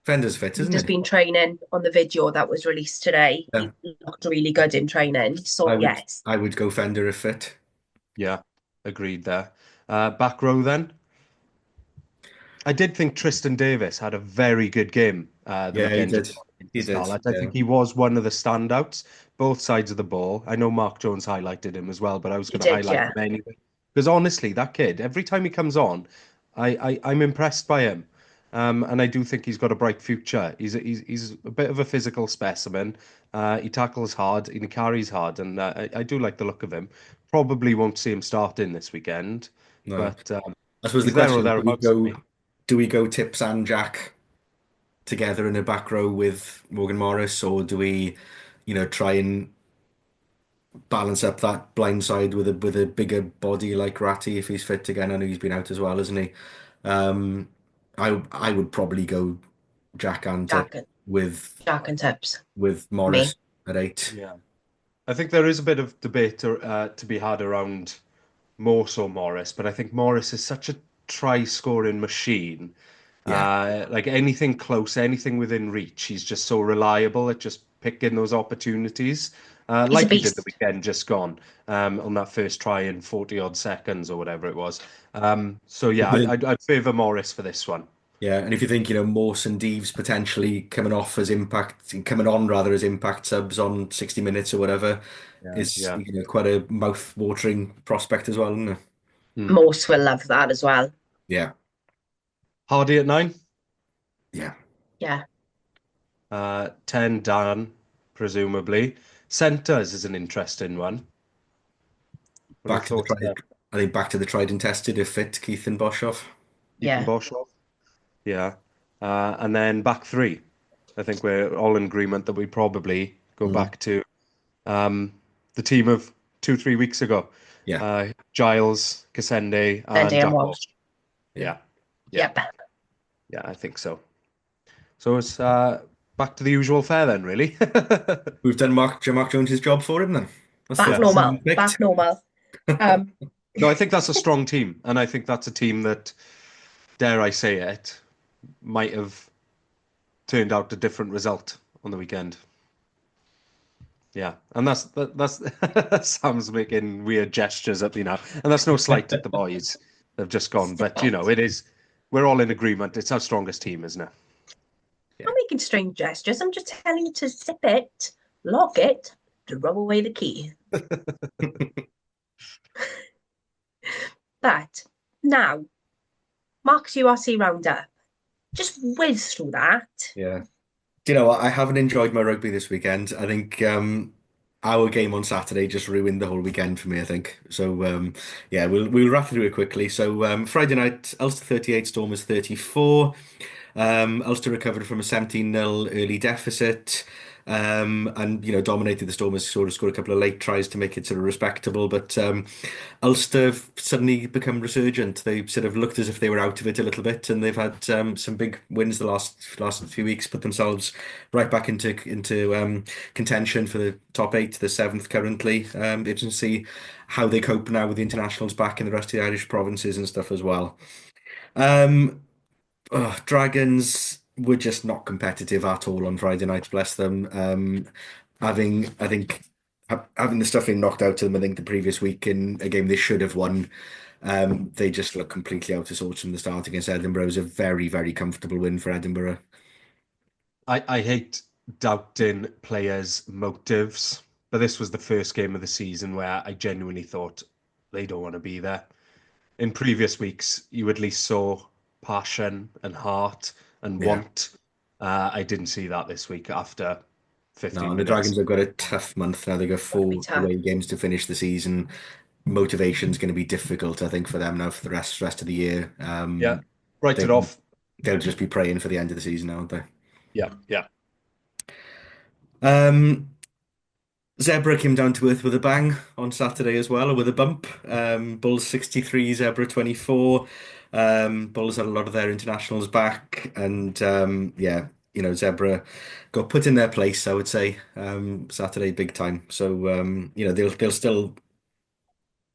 S3: Fender's fit,
S1: He's
S3: isn't
S1: just
S3: he?
S1: been training on the video that was released today.
S3: Yeah.
S1: He looked really good in training. So,
S3: I would
S1: yes,
S3: I would go Fender if fit.
S2: Yeah, agreed there. Back row then. I did think Tristan Davis had a very good game the
S3: Yeah, he
S2: weekend
S3: did.
S2: against
S3: He did.
S2: Scarlett. I
S3: Yeah.
S2: think he was one of the standouts, both sides of the ball. I know Mark Jones highlighted him as well, but I was
S1: he
S2: going to
S1: did,
S2: highlight
S1: yeah.
S2: him anyway. Because honestly, that kid, every time he comes on, I'm impressed by him. And I do think he's got a bright future. He's a bit of a physical specimen. He tackles hard and he carries hard, and I do like the look of him. Probably won't see him starting this weekend,
S3: No.
S2: but
S3: I suppose the
S2: he's there or
S3: question is,
S2: thereabouts for me.
S3: do we go Tips and Jack together in a back row with Morgan Morris, or do we, try and balance up that blind side with a bigger body like Ratty if he's fit again? I know he's been out as well, isn't he? Um, I would probably go Jack and Tip
S1: Jack,
S3: with
S1: Jack and Tips,
S3: Morris
S1: me.
S3: at 8.
S2: Yeah. I think there is a bit of debate to be had around more so Morris, but I think Morris is such a try-scoring machine.
S3: Yeah.
S2: Like anything close, anything within reach, he's just so reliable at just picking those opportunities,
S1: He's a
S2: like he did the
S1: beast.
S2: weekend just gone on that first try in 40 odd seconds or whatever it was. So yeah, I'd favour Morris for this one.
S3: Yeah, and if you think, Morse and Deeves potentially coming on rather as impact subs on 60 minutes or whatever,
S2: Yeah.
S3: is,
S2: Yeah.
S3: quite a mouth-watering prospect as well, isn't it?
S2: Mm.
S1: Most will love that as well.
S3: Yeah,
S2: Hardy at 9.
S3: yeah.
S1: Yeah,
S2: 10 Dan, presumably. Centres is an interesting one. What are your
S3: Back to the
S2: thoughts
S3: tried.
S2: there?
S3: I think back to the tried and tested. If fit, Keith and Boshoff.
S2: Ethan
S1: yeah.
S2: Boshoff? Yeah. And then back three. I think we're all in agreement that we probably go
S3: Mm.
S2: back to um, the team of 2, 3 weeks ago.
S3: Yeah,
S2: Giles, Cassende,
S1: Then
S2: and
S1: DM
S2: Jack
S1: Walsh.
S2: Walsh.
S3: yeah.
S2: Yeah, yeah,
S1: Yep.
S2: yeah, I think so. So it's back to the usual fare then, really.
S3: We've done Mark Jones's job for him then. That's
S1: Back
S2: Yeah.
S3: that's
S1: normal.
S3: picked.
S1: Back normal. Um,
S2: No, I think that's a strong team, and I think that's a team that, dare I say it, might have turned out a different result on the weekend. Yeah, and that's Sam's making weird gestures at me now, and that's no slight at the boys. They've just gone,
S1: Sip
S2: but
S1: it.
S2: it is. We're all in agreement. It's our strongest team, isn't it?
S1: I'm making strange gestures. I'm just telling you to zip it, lock it, throw away the key. But now, Mark's URC roundup. Just whiz through that.
S3: Yeah. Do you know what? I haven't enjoyed my rugby this weekend. I think our game on Saturday just ruined the whole weekend for me, I think. So yeah, we'll rattle through it quickly. So Friday night, Ulster 38, Stormers 34. Ulster recovered from a 17-0 early deficit. And dominated the Stormers, sort of scored a couple of late tries to make it sort of respectable. But Ulster have suddenly become resurgent. They sort of looked as if they were out of it a little bit, and they've had some big wins the last few weeks, put themselves right back into contention for the top eight, the seventh currently. You can see how they cope now with the internationals back in the rest of the Irish provinces and stuff as well. Um, Dragons were just not competitive at all on Friday night, bless them. I think, having the stuffing knocked out of them, I think the previous week in a game they should have won, they just look completely out of sorts from the start against Edinburgh. It was a very, very comfortable win for Edinburgh.
S2: I hate doubting players' motives, but this was the first game of the season where I genuinely thought they don't want to be there. In previous weeks, you at least saw passion and heart and
S3: Yeah.
S2: want. I didn't see that this week after
S3: No,
S2: 15
S3: and the
S2: minutes.
S3: Dragons have got a tough month now. They've got
S1: Gonna be
S3: four
S1: tough.
S3: away games to finish the season. Motivation's going to be difficult, I think, for them now for the rest of the year.
S2: Yeah, write
S3: They
S2: it off.
S3: they'll just be praying for the end of the season, aren't they?
S2: Yeah, yeah.
S3: Um, Zebra came down to earth with a bang on Saturday as well, or with a bump. Bulls 63, Zebra 24. Bulls had a lot of their internationals back, and yeah, Zebra got put in their place, I would say, Saturday big time. So they'll still.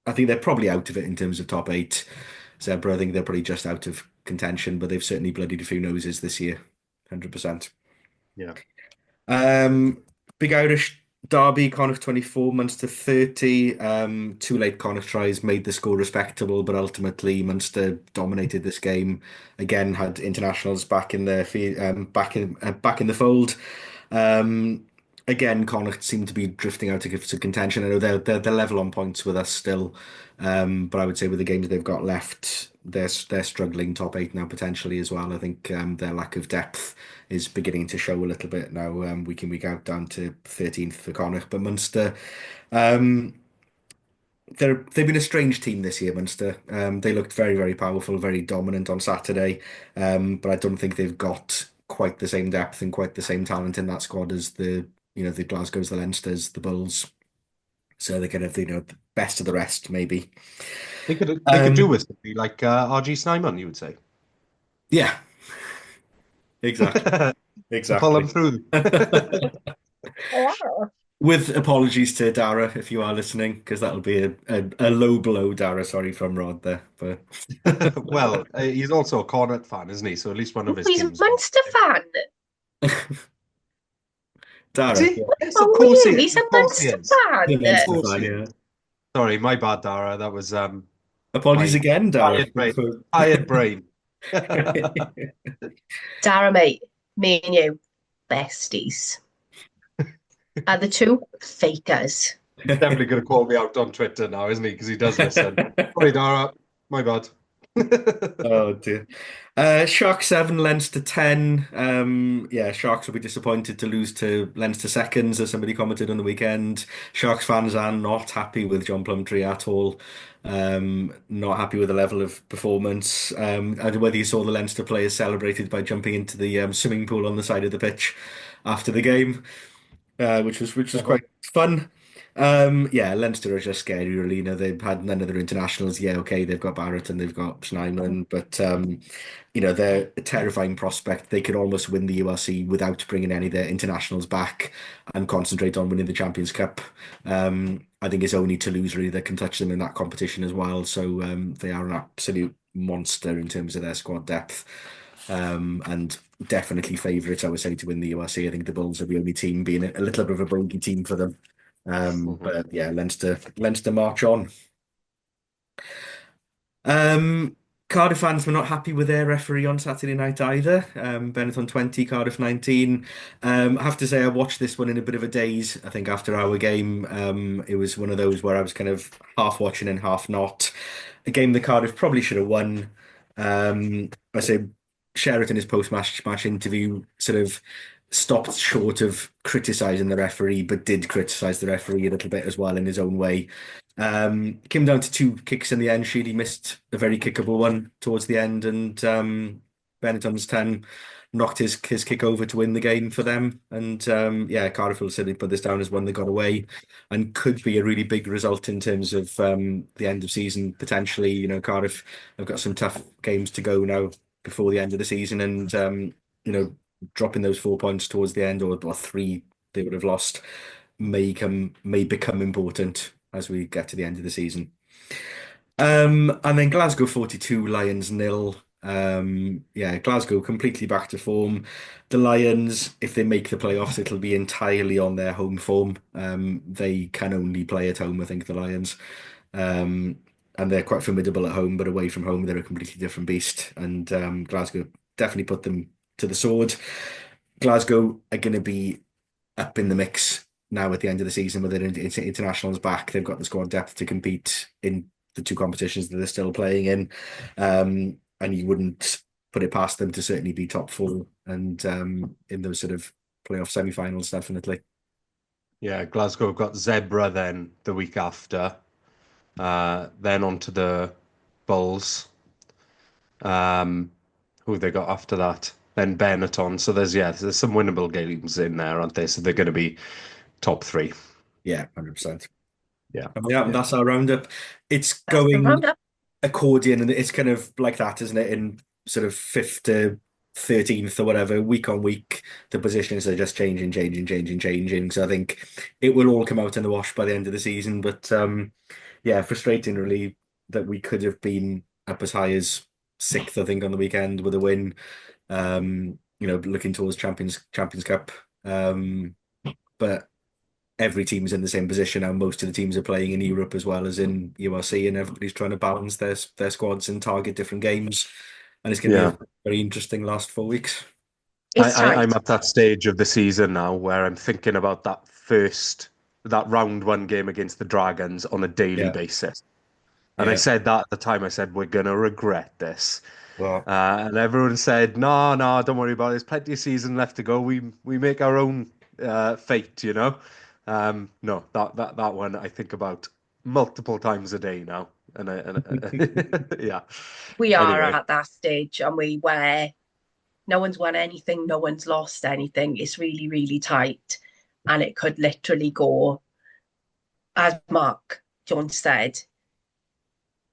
S3: I think they're probably out of it in terms of top eight. Zebra, I think they're probably just out of contention, but they've certainly bloodied a few noses this year, 100%.
S2: Yeah.
S3: Big Irish derby, Connacht 24, Munster 30. Two late Connacht tries made the score respectable, but ultimately Munster dominated this game. Again, had internationals back in back in the fold. Um, Again, Connacht seem to be drifting out of contention. I know they're level on points with us still, but I would say with the games they've got left, they're struggling top eight now potentially as well. I think their lack of depth is beginning to show a little bit now, week in week out, down to 13th for Connacht. But Munster, um, they've been a strange team this year, Munster. They looked very, very powerful, very dominant on Saturday, but I don't think they've got quite the same depth and quite the same talent in that squad as the Glasgow's, the Leinsters, the Bulls. So they're kind of the best of the rest, maybe.
S2: They could do
S3: Um,
S2: with somebody like RG Snyman, you would say.
S3: yeah, exactly,
S2: To pull them
S3: exactly.
S2: through.
S1: Wow.
S3: With apologies to Dara if you are listening, because that'll be a low blow, Dara. Sorry from Rod there, but
S2: Well, he's also a Cornet fan, isn't he? So at least one of his
S1: He's a
S2: teams.
S1: Munster fan.
S2: Is
S3: Dara,
S2: he?
S3: yeah,
S2: Yes, of
S1: Oh,
S2: course he
S1: yeah,
S2: is.
S1: he's a
S2: Of course he
S1: Munster
S2: is.
S3: the
S2: Of
S1: fan.
S3: Munster
S2: course
S3: fan.
S2: he
S3: Yeah.
S2: is. Sorry, my bad, Dara. That was
S3: Apologies
S2: my
S3: again, Dara.
S2: tired brain. Tired brain.
S1: Dara, mate, me and you, besties. Are the two fakers?
S2: He's definitely going to call me out on Twitter now, isn't he? Because he does listen. Sorry, Dara. My bad.
S3: Oh dear. Sharks 7, Leinster 10. Yeah, Sharks will be disappointed to lose to Leinster seconds, as somebody commented on the weekend. Sharks fans are not happy with John Plumtree at all. Not happy with the level of performance. I don't know whether you saw the Leinster players celebrated by jumping into the swimming pool on the side of the pitch after the game, which was
S2: Uh-huh.
S3: quite fun. Yeah, Leinster are just scary, really. You know, they've had none of their internationals. Yeah, okay, they've got Barrett and they've got Schneiderlin, but you know, they're a terrifying prospect. They could almost win the URC without bringing any of their internationals back and concentrate on winning the Champions Cup. I think it's only Toulouse really that can touch them in that competition as well. So they are an absolute monster in terms of their squad depth. And definitely favourites, I would say, to win the URC. I think the Bulls are the only team being a little bit of a bogey team for them.
S2: Mhm.
S3: But yeah, Leinster march on. Um, Cardiff fans were not happy with their referee on Saturday night either. Benetton 20, Cardiff 19. I have to say, I watched this one in a bit of a daze. I think after our game, it was one of those where I was kind of half watching and half not. A game that Cardiff probably should have won. I say Sheraton in his post-match interview sort of stopped short of criticising the referee, but did criticise the referee a little bit as well in his own way. Came down to two kicks in the end. Sheedy missed a very kickable one towards the end, and Benetton's 10 knocked his kick over to win the game for them. And yeah, Cardiff will certainly put this down as one that got away and could be a really big result in terms of the end of season potentially. You know, Cardiff have got some tough games to go now before the end of the season, and you know, dropping those 4 points towards the end, or three they would have lost, may become important as we get to the end of the season. And then Glasgow 42, Lions nil. Yeah, Glasgow completely back to form. The Lions, if they make the playoffs, it'll be entirely on their home form. They can only play at home, I think, the Lions. Um, and they're quite formidable at home, but away from home, they're a completely different beast. And Glasgow definitely put them to the sword. Glasgow are going to be up in the mix now at the end of the season with their internationals back. They've got the squad depth to compete in the two competitions that they're still playing in. And you wouldn't put it past them to certainly be top four and in those sort of playoff semi-finals, definitely.
S2: Yeah, Glasgow got Zebra then the week after. Then on to the Bulls. Who they got after that? Then Benetton. So there's some winnable games in there, aren't there? So they're going to be top three.
S3: Yeah, 100%.
S2: Yeah,
S3: And yeah,
S2: yeah,
S3: that's our roundup. It's
S1: That's the
S3: going
S1: roundup.
S3: accordion, and it's kind of like that, isn't it? In sort of fifth to 13th or whatever, week on week, the positions are just changing, changing, changing, changing. So I think it will all come out in the wash by the end of the season. But yeah, frustrating really that we could have been up as high as sixth, I think, on the weekend with a win. You know, looking towards Champions Cup. But every team's in the same position now. Most of the teams are playing in Europe as well as in URC, and everybody's trying to balance their squads and target different games. And it's going to be
S2: yeah.
S3: a very interesting last 4 weeks.
S1: It's
S2: I'm
S1: tight.
S2: at that stage of the season now where I'm thinking about that round one game against the Dragons on a daily
S3: Yeah,
S2: basis. And I
S3: yeah.
S2: said that at the time. I said we're gonna regret this.
S3: Well,
S2: And everyone said, no, no, don't worry about it. There's plenty of season left to go. We make our own fate, you know. No, that one I think about multiple times a day now, yeah.
S1: We are
S2: Anyway,
S1: at that stage, and we where no one's won anything, no one's lost anything. It's really, really tight, and it could literally go, as Mark Jones said,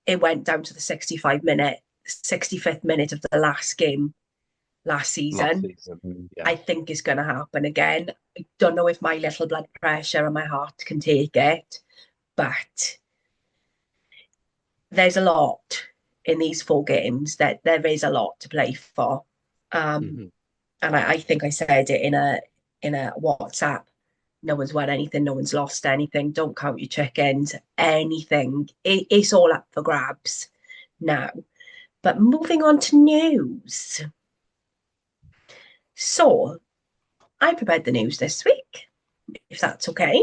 S1: it went down to the 65th minute of the last game last
S2: last
S1: season.
S2: season, yeah,
S1: I think it's going to happen again. I don't know if my little blood pressure and my heart can take it, but there's a lot in these four games that there is a lot to play for. Um,
S2: hmm
S1: and I think I said it in a WhatsApp. No one's won anything, no one's lost anything. Don't count your chickens, anything. It's all up for grabs now. But moving on to news. So I prepared the news this week, if that's okay.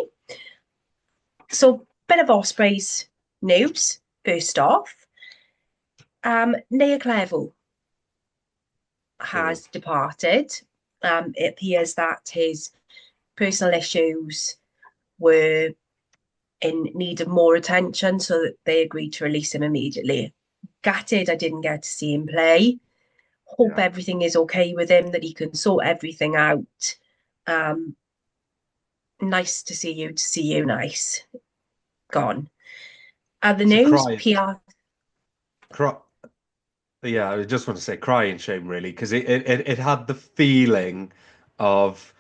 S1: So, bit of Ospreys news first off. Nea Clevo
S2: Mm.
S1: has departed. It appears that his personal issues were in need of more attention, so that they agreed to release him immediately. Gutted I didn't get to see him play. Hope
S2: Yeah.
S1: everything is okay with him, that he can sort everything out. Um, Nice to see you. To see you, nice. Gone. The
S2: So
S1: news,
S2: crying,
S1: PR.
S2: cry, yeah, I just want to say crying shame really, because it had the feeling of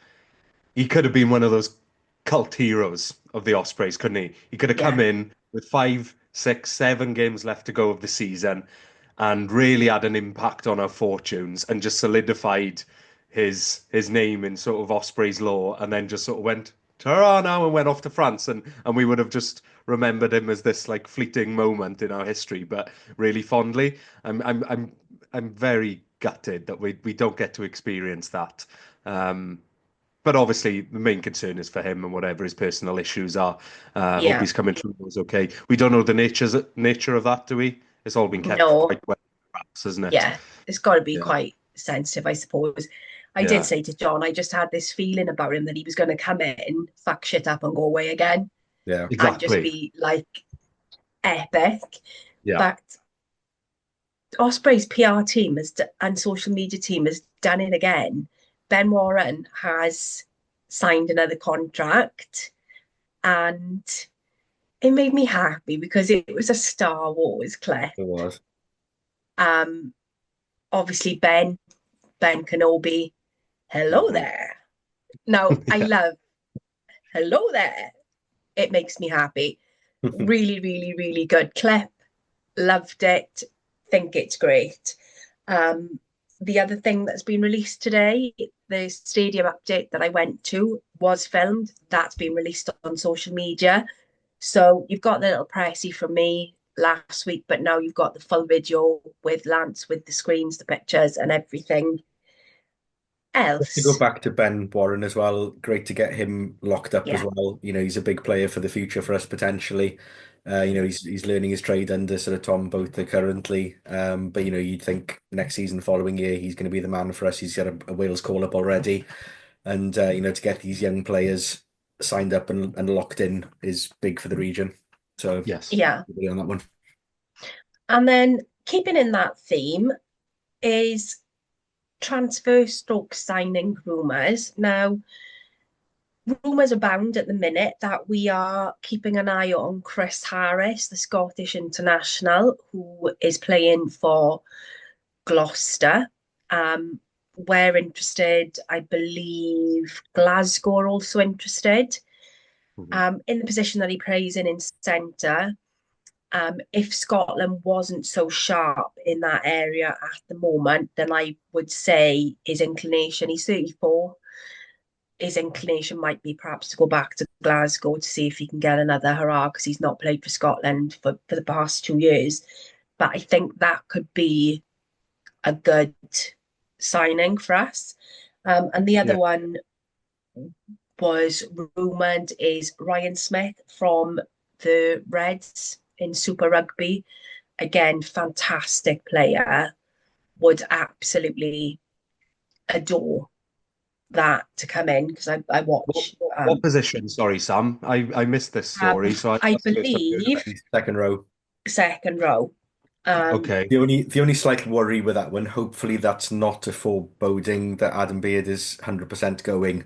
S2: he could have been one of those cult heroes of the Ospreys, couldn't he? He could have come
S1: Yeah,
S2: in with 5, 6, 7 games left to go of the season and really had an impact on our fortunes and just solidified his name in sort of Ospreys lore, and then just sort of went ta now and went off to France, and we would have just remembered him as this like fleeting moment in our history, but really fondly. I'm very gutted that we don't get to experience that. Um, but obviously, the main concern is for him and whatever his personal issues are. Hope
S1: yeah.
S2: he's coming through those okay. We don't know the nature of that, do we? It's all been kept
S1: No,
S2: quite well, perhaps, isn't it?
S1: yeah. It's got to be
S2: Yeah,
S1: quite sensitive, I suppose. I did
S2: yeah,
S1: say to John, I just had this feeling about him that he was going to come in, fuck shit up, and go away again,
S3: Yeah.
S1: and just
S2: exactly.
S1: be like epic.
S2: Yeah,
S1: But Osprey's PR team and social media team has done it again. Ben Warren has signed another contract, and it made me happy because it was a Star Wars clip.
S3: It was.
S1: Um, Obviously Ben Kenobi. Hello
S2: hmm
S1: there. Now I
S2: yeah,
S1: love hello there. It makes me happy. Really, really, really good clip. Loved it. Think it's great. Um, the other thing that's been released today, the stadium update that I went to was filmed. That's been released on social media. So you've got the little pressy from me last week, but now you've got the full video with Lance, with the screens, the pictures, and everything
S3: Just to go
S1: else.
S3: back to Ben Warren as well, great to get him locked up as
S1: Yeah,
S3: well. He's a big player for the future for us potentially. He's learning his trade under sort of Tom Botha currently. But you'd think next season, following year, he's going to be the man for us. He's got a Wales call up already, and to get these young players signed up and locked in is big for the region. So
S2: yes,
S1: yeah.
S3: really on that one.
S1: And then keeping in that theme is transfer stroke signing rumours. Now, rumours abound at the minute that we are keeping an eye on Chris Harris, the Scottish international, who is playing for Gloucester. Um, we're interested. I believe Glasgow are also interested.
S2: hmm
S1: In the position that he plays in centre. If Scotland wasn't so sharp in that area at the moment, then I would say his inclination, he's 34, his inclination might be perhaps to go back to Glasgow to see if he can get another hurrah, because he's not played for Scotland for the past 2 years. But I think that could be a good signing for us. And the other
S2: yeah,
S1: one was rumoured is Ryan Smith from the Reds in Super Rugby. Again, fantastic player. Would absolutely adore that to come in, because I
S2: What,
S1: watch.
S2: what position? Sorry, Sam. I missed this story, so
S1: I
S2: that's the first I've heard of it.
S1: believe
S3: He's second row.
S1: second row. Um,
S2: Okay.
S3: The only slight worry with that one, hopefully that's not a foreboding that Adam Beard is 100% going.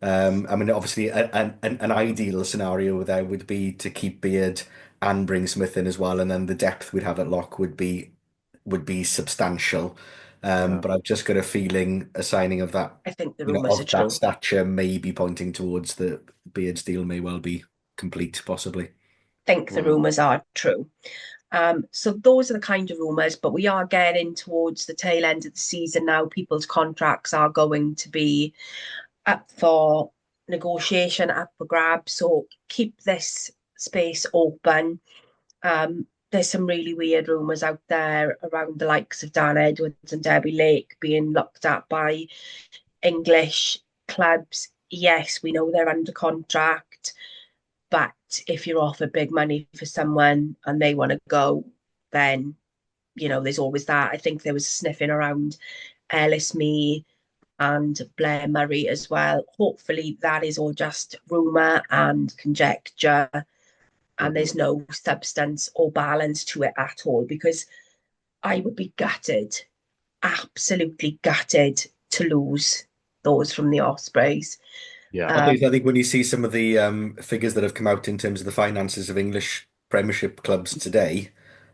S3: I mean, obviously, an ideal scenario there would be to keep Beard and bring Smith in as well, and then the depth we'd have at lock would be substantial.
S2: Yeah.
S3: But I've just got a feeling a signing of that,
S1: I think the rumours are
S3: of that
S1: true.
S3: stature may be pointing towards the Beard's deal may well be complete, possibly.
S1: Think the
S2: Mm.
S1: rumours are true. So those are the kind of rumours, but we are getting towards the tail end of the season now. People's contracts are going to be up for negotiation, up for grabs. So keep this space open. There's some really weird rumours out there around the likes of Dan Edwards and Debbie Lake being looked at by English clubs. Yes, we know they're under contract, but if you're offered big money for someone and they want to go, then there's always that. I think there was sniffing around Ellis Mee and Blair Murray as well. Hopefully, that is all just rumour and conjecture, and
S3: Mhm.
S1: there's no substance or balance to it at all, because I would be gutted, absolutely gutted to lose those from the Ospreys.
S2: Yeah.
S3: I
S1: Um,
S3: think when you see some of the figures that have come out in terms of the finances of English Premiership clubs today,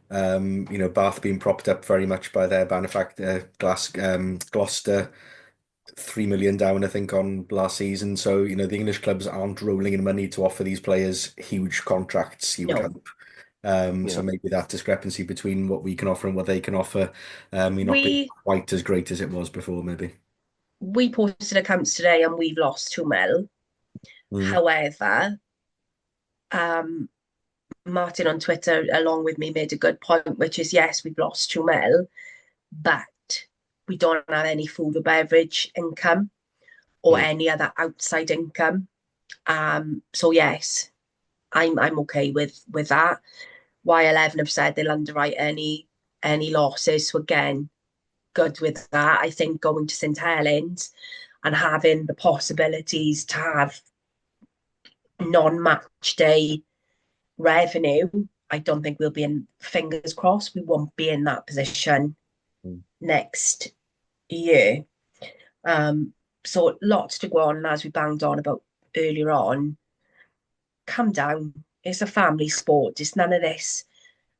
S3: Bath being propped up very much by their benefactor, Gloucester, 3 million down, I think, on last season. So, the English clubs aren't rolling in money to offer these players huge contracts, you would
S1: no,
S3: hope. So
S2: Yeah.
S3: maybe that discrepancy between what we can offer and what they can offer may not be
S1: we
S3: quite as great as it was before, maybe.
S1: we posted accounts today and we've lost 2 mil.
S3: Mm.
S1: However, um, Martin on Twitter, along with me, made a good point, which is yes, we've lost 2 mil, but we don't have any food or beverage income or
S2: Mm.
S1: any other outside income. So yes, I'm okay with that. Y11 have said they'll underwrite any losses. So again, good with that. I think going to St Helens and having the possibilities to have non-match day revenue, I don't think we'll be in, fingers crossed, we won't be in that position next year. Um, so lots to go on, as we banged on about earlier on. Calm down. It's a family sport. It's none of this.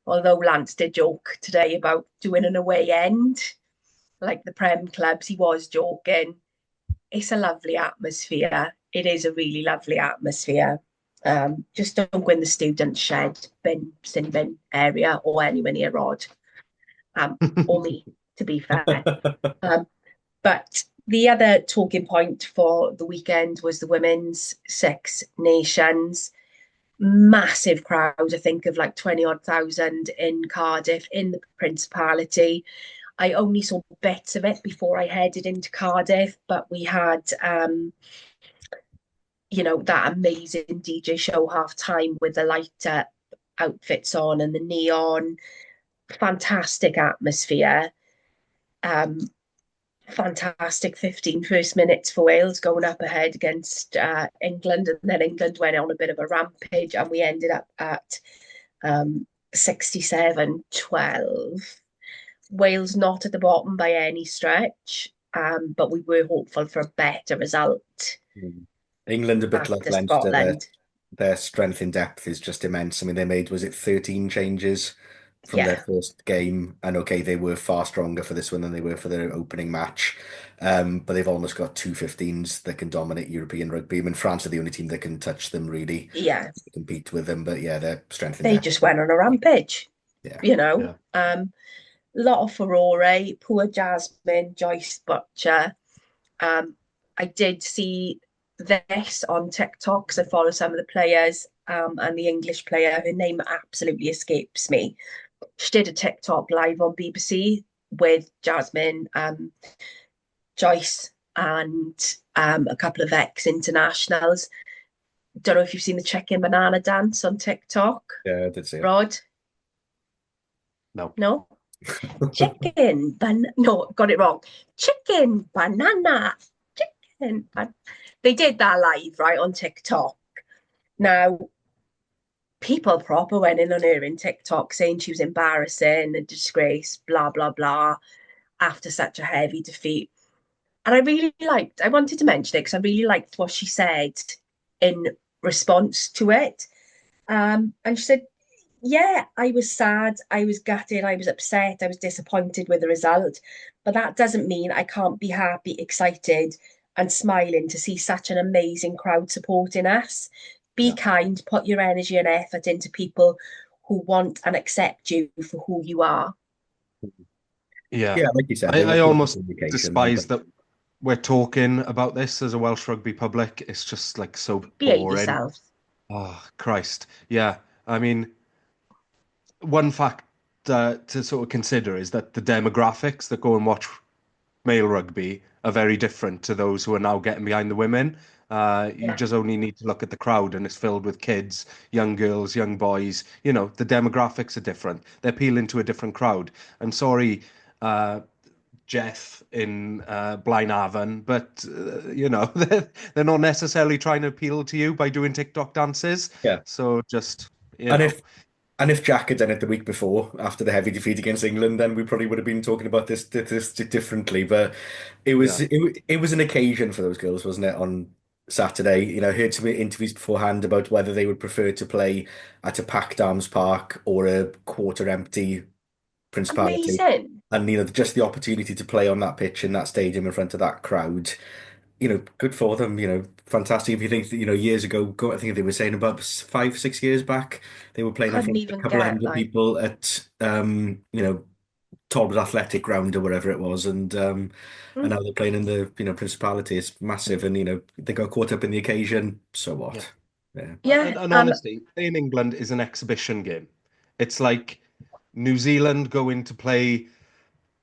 S1: Although Lance did joke today about doing an away end, like the Prem clubs, he was joking. It's a lovely atmosphere. It is a really lovely atmosphere. Just don't go in the student shed, sin bin area, or anywhere near Rod, or me, to be fair. Um, but the other talking point for the weekend was the women's Six Nations. Massive crowd, I think of like 20 odd thousand in Cardiff, in the Principality. I only saw bits of it before I headed into Cardiff, but we had that amazing DJ show half time with the light up outfits on and the neon. Fantastic atmosphere. Um, Fantastic 15 first minutes for Wales going up ahead against England, and then England went on a bit of a rampage, and we ended up at 67-12. Wales not at the bottom by any stretch, but we were hopeful for a better result
S3: Mm. England, a bit like
S1: after
S3: Leinster,
S1: Scotland.
S3: their strength in depth is just immense. I mean, they made, was it 13 changes from their
S1: Yeah,
S3: first game? And okay, they were far stronger for this one than they were for their opening match. But they've almost got two 15s that can dominate European rugby. I mean, France are the only team that can touch them really,
S1: yeah.
S3: compete with them. But yeah, their strength in
S1: They
S3: depth.
S1: just went on a rampage,
S3: Yeah.
S1: you know.
S2: Yeah.
S1: Lot of furore, poor Jasmine, Joyce Butcher. Um, I did see this on TikTok because I follow some of the players, and the English player, her name absolutely escapes me. She did a TikTok live on BBC with Jasmine, Joyce, and a couple of ex-internationals. Don't know if you've seen the chicken banana dance on TikTok,
S3: Yeah, I did see it.
S1: Rod?
S2: No.
S1: No? No, got it wrong. Chicken banana. Chicken. They did that live, right, on TikTok. Now, people proper went in on her in TikTok saying she was embarrassing, a disgrace, blah, blah, blah, after such a heavy defeat. And I wanted to mention it because I really liked what she said in response to it. And she said, yeah, I was sad, I was gutted, I was upset, I was disappointed with the result. But that doesn't mean I can't be happy, excited, and smiling to see such an amazing crowd supporting us. Be
S3: Yeah.
S1: kind, put your energy and effort into people who want and accept you for who you are.
S2: Yeah.
S3: Yeah, like you said,
S2: I,
S3: there was
S2: I
S3: good
S2: almost
S3: communication, but
S2: despise that we're talking about this as a Welsh rugby public. It's just like so
S1: Behave
S2: boring.
S1: yourselves.
S2: Oh, Christ. Yeah. I mean, one fact to sort of consider is that the demographics that go and watch male rugby are very different to those who are now getting behind the women. You
S1: Yeah.
S2: just only need to look at the crowd, and it's filled with kids, young girls, young boys. The demographics are different. They're appealing to a different crowd. I'm sorry, uh, Jeff in Blaenavon, but they're not necessarily trying to appeal to you by doing TikTok dances.
S3: Yeah.
S2: So just, you
S3: And
S2: know,
S3: if Jack had done it the week before, after the heavy defeat against England, then we probably would have been talking about this differently. But it was
S2: yeah,
S3: it was an occasion for those girls, wasn't it, on Saturday? I heard some interviews beforehand about whether they would prefer to play at a packed Arms Park or a quarter empty Principality.
S1: Amazing.
S3: And just the opportunity to play on that pitch in that stadium in front of that crowd, good for them, fantastic. If you think, years ago, I think they were saying about 5, 6 years back, they were playing in
S1: Couldn't
S3: front of a
S1: even
S3: couple of
S1: get
S3: hundred
S1: like
S3: people at, Talbot Athletic Ground or wherever it was. And
S1: mm,
S3: now they're playing in the, Principality. It's massive. And, they got caught up in the occasion. So
S2: yeah.
S3: what? Yeah.
S1: yeah.
S2: And honestly, playing England is an exhibition game. It's like New Zealand going to play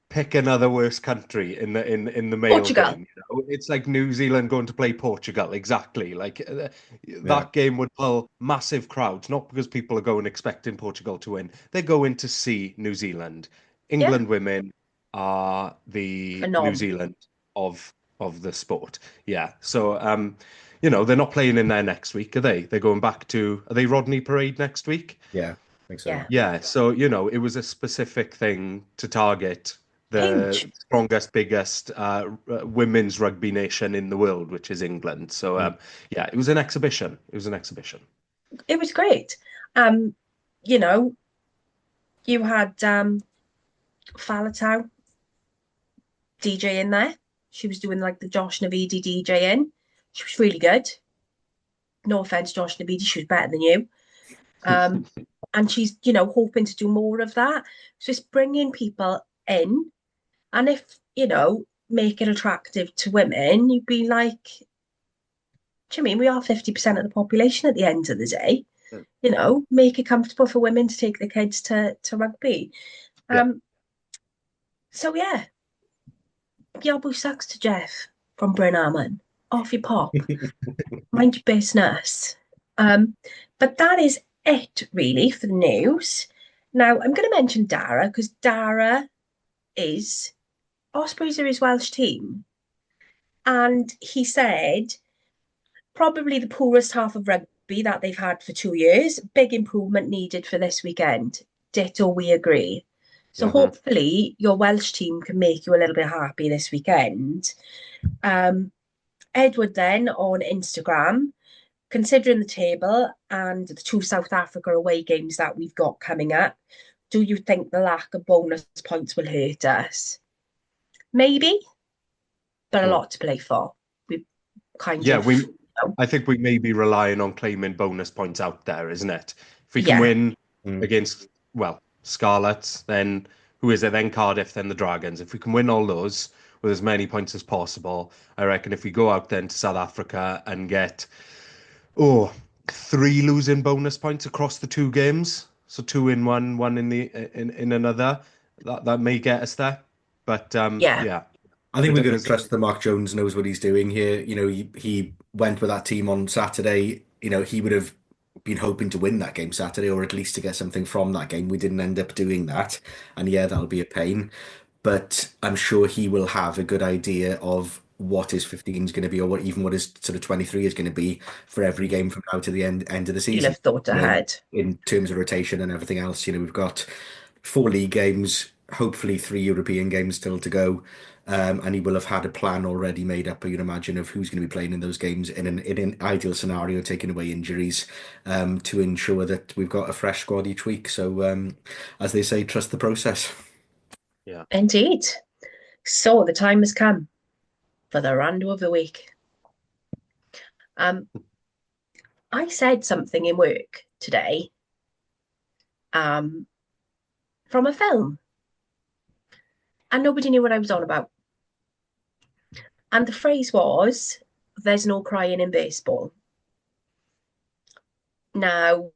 S2: pick another worse country in the male
S1: Portugal.
S2: game. It's like New Zealand going to play Portugal, exactly. Like
S3: Yeah.
S2: that game would pull massive crowds, not because people are going expecting Portugal to win. They're going to see New Zealand.
S1: Yeah.
S2: England women are the New
S1: Phenom.
S2: Zealand of the sport. Yeah. So they're not playing in there next week, are they? They're going back to, are they Rodney Parade next week?
S3: Yeah. I think so.
S1: Yeah.
S2: Yeah, so it was a specific thing to target the
S1: Huge.
S2: strongest, biggest women's rugby nation in the world, which is England. So
S3: Mm.
S2: yeah, it was an exhibition. It was an exhibition.
S1: It was great. Um, you know, you had Falatau DJ in there. She was doing like the Josh Navidi DJ in. She was really good. No offense, Josh Navidi, she was better than you. Um, and she's, hoping to do more of that. So it's bringing people in. And if, make it attractive to women, you'd be like, do you mean we are 50% of the population at the end of the day? Make it comfortable for women to take their kids to rugby.
S2: Yeah.
S1: So yeah, Yabu sucks to Jeff from Bryn Aman. Off you pop. Mind your business. But that is it really for the news. Now I'm going to mention Dara because Dara is Ospreys are his Welsh team, and he said probably the poorest half of rugby that they've had for 2 years. Big improvement needed for this weekend. Ditto, we agree. So
S2: Hmm.
S1: hopefully your Welsh team can make you a little bit happy this weekend. Edward then on Instagram, considering the table and the two South Africa away games that we've got coming up, do you think the lack of bonus points will hurt us? Maybe, but a lot to play for. We kind
S2: Yeah,
S1: of,
S2: I think we may be relying on claiming bonus points out there, isn't it? If we can
S1: yeah,
S2: win
S3: Mm.
S2: against, well, Scarlets, then who is it? Then Cardiff, then the Dragons. If we can win all those with as many points as possible, I reckon if we go out then to South Africa and get, oh, 3 losing bonus points across the 2 games, so 2 in one in another, that may get us there. But
S1: yeah,
S2: yeah,
S3: I think we're going to
S2: there's
S3: trust that Mark Jones knows what he's doing here. He went with that team on Saturday. He would have been hoping to win that game Saturday, or at least to get something from that game. We didn't end up doing that. And yeah, that'll be a pain. But I'm sure he will have a good idea of what his 15 is going to be, or what his sort of 23 is going to be for every game from now to the end of the
S1: you'll
S3: season.
S1: have thought ahead.
S3: In terms of rotation and everything else, we've got 4 league games, hopefully 3 European games still to go. And he will have had a plan already made up, you'd imagine, of who's going to be playing in those games in an ideal scenario, taking away injuries, to ensure that we've got a fresh squad each week. So, as they say, trust the process.
S2: yeah.
S1: Indeed. So the time has come for the rando of the week. I said something in work today um, from a film, and nobody knew what I was on about. And the phrase was, "There's no crying in baseball." Now,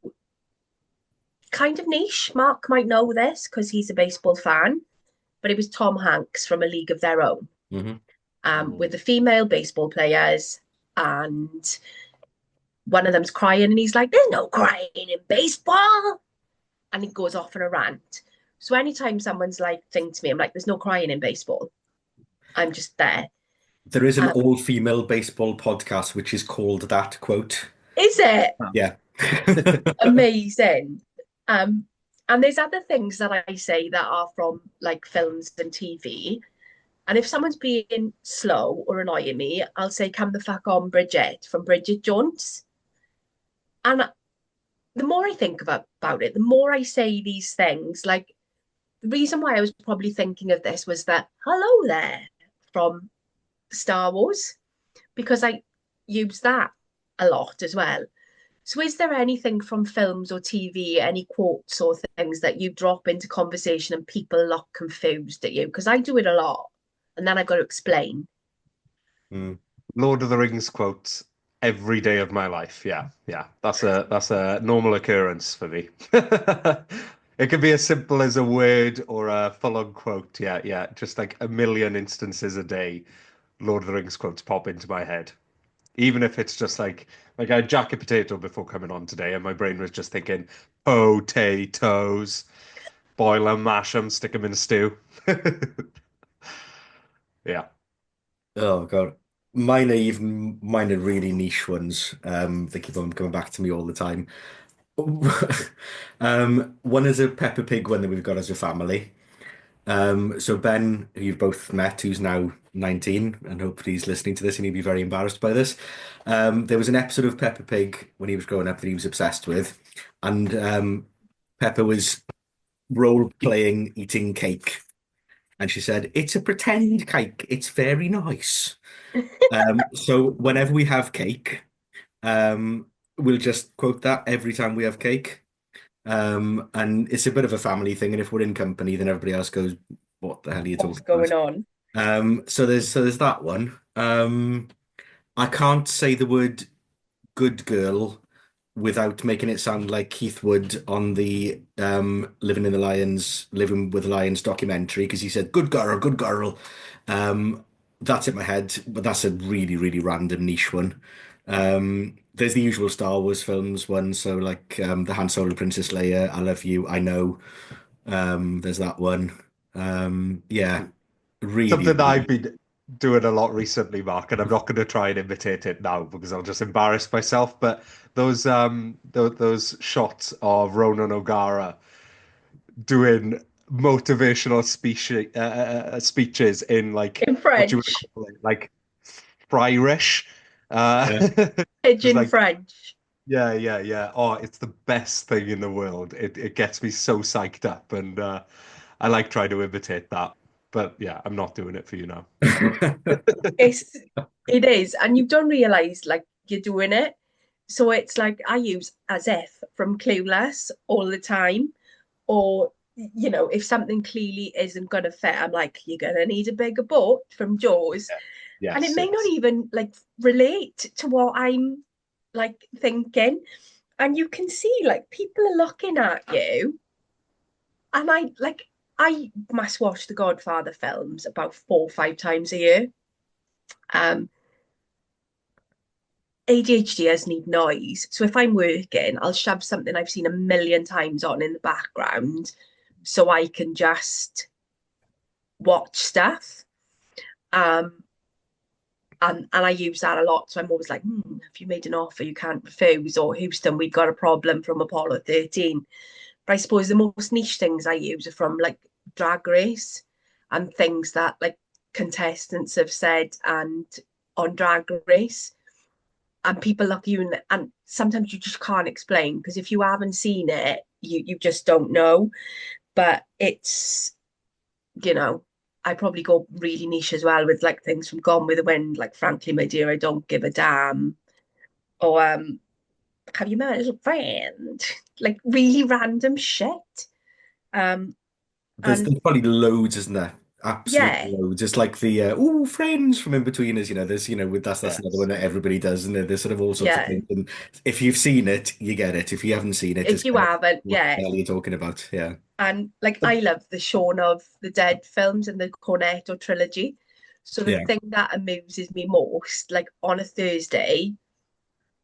S1: kind of niche. Mark might know this because he's a baseball fan, but it was Tom Hanks from A League of Their Own,
S3: Hmm.
S1: with the female baseball players and one of them's crying and he's like, there's no crying in baseball. And he goes off on a rant. So anytime someone's like thing to me, I'm like, there's no crying in baseball. I'm just there.
S3: There is an
S1: Um,
S3: all-female baseball podcast which is called that quote.
S1: is it
S3: Yeah.
S1: amazing? Um, and there's other things that I say that are from like films and TV. And if someone's being slow or annoying me, I'll say, come the fuck on, Bridget, from Bridget Jones. And the more I think about it, the more I say these things. Like, the reason why I was probably thinking of this was that hello there from Star Wars, because I use that a lot as well. So, is there anything from films or TV, any quotes or things that you drop into conversation and people look confused at you? Because I do it a lot, and then I've got to explain.
S3: Mm.
S2: Lord of the Rings quotes every day of my life. Yeah, yeah. That's a normal occurrence for me. It can be as simple as a word or a full-on quote. Yeah, yeah. Just like a million instances a day, Lord of the Rings quotes pop into my head. Even if it's just like I had jacket potato before coming on today, and my brain was just thinking potatoes, boil them, mash them, stick them in a stew. Yeah.
S3: Oh God. Mine are really niche ones. They keep on coming back to me all the time. One is a Peppa Pig one that we've got as a family. So Ben, who you've both met, who's now 19, and hopefully he's listening to this and he'd be very embarrassed by this. There was an episode of Peppa Pig when he was growing up that he was obsessed with, and Peppa was role playing eating cake, and she said, "It's a pretend cake. It's very nice." So whenever we have cake, um, we'll just quote that every time we have cake. And it's a bit of a family thing, and if we're in company, then everybody else goes, "What the hell are you
S1: What's
S3: talking about?"
S1: going on?
S3: So there's that one. I can't say the word "good girl" without making it sound like Keith Wood on the Living with the Lions documentary, because he said "good girl, good girl." Um, that's in my head, but that's a really, really random niche one. There's the usual Star Wars films one, so like the Han Solo, Princess Leia, I love you, I know. There's that one. Yeah, really,
S2: Something that
S3: really.
S2: I've been doing a lot recently, Mark, and I'm not going to try and imitate it now because I'll just embarrass myself. But those shots of Ronan O'Gara doing motivational speeches in like
S1: In
S2: what you would
S1: French,
S2: call it, like Friarish.
S3: Yeah.
S2: Just
S1: pigeon
S2: like
S1: French.
S2: yeah, yeah, yeah. Oh, it's the best thing in the world. It gets me so psyched up, and I like trying to imitate that. But yeah, I'm not doing it for you now.
S1: It's it is, and you don't realize like you're doing it. So it's like I use as if from Clueless all the time, or if something clearly isn't gonna fit, I'm like, you're gonna need a bigger boat from Jaws,
S2: Yeah.
S1: and it
S2: Yes,
S1: may not
S2: yes.
S1: even like relate to what I'm like thinking, and you can see like people are looking at you, and I must watch the Godfather films about 4 or 5 times a year. Um, ADHD does need noise. So if I'm working, I'll shove something I've seen a million times on in the background so I can just watch stuff. Um, and I use that a lot. So I'm always like, if you made an offer you can't refuse, or Houston, we've got a problem from Apollo 13. But I suppose the most niche things I use are from like Drag Race and things that like contestants have said and on Drag Race. And people look at you and sometimes you just can't explain because if you haven't seen it, you just don't know. But it's, you know, I probably go really niche as well with like things from Gone with the Wind, like frankly, my dear, I don't give a damn. Or have you met a little friend? Like really random shit. Um,
S3: There's
S1: and
S3: probably loads, isn't there?
S1: yeah,
S3: Absolutely loads. It's like the friends from in between us. There's with that's another one
S2: Yes.
S3: that everybody does, and there's sort of all sorts of
S1: yeah.
S3: things. And if you've seen it, you get it. If you haven't seen it, it's
S1: If you
S3: kind of
S1: haven't,
S3: what
S1: yeah.
S3: the hell are you talking about? Yeah.
S1: And like I love the Shaun of the Dead films and the Cornetto trilogy. So the
S3: Yeah.
S1: thing that amuses me most, like on a Thursday,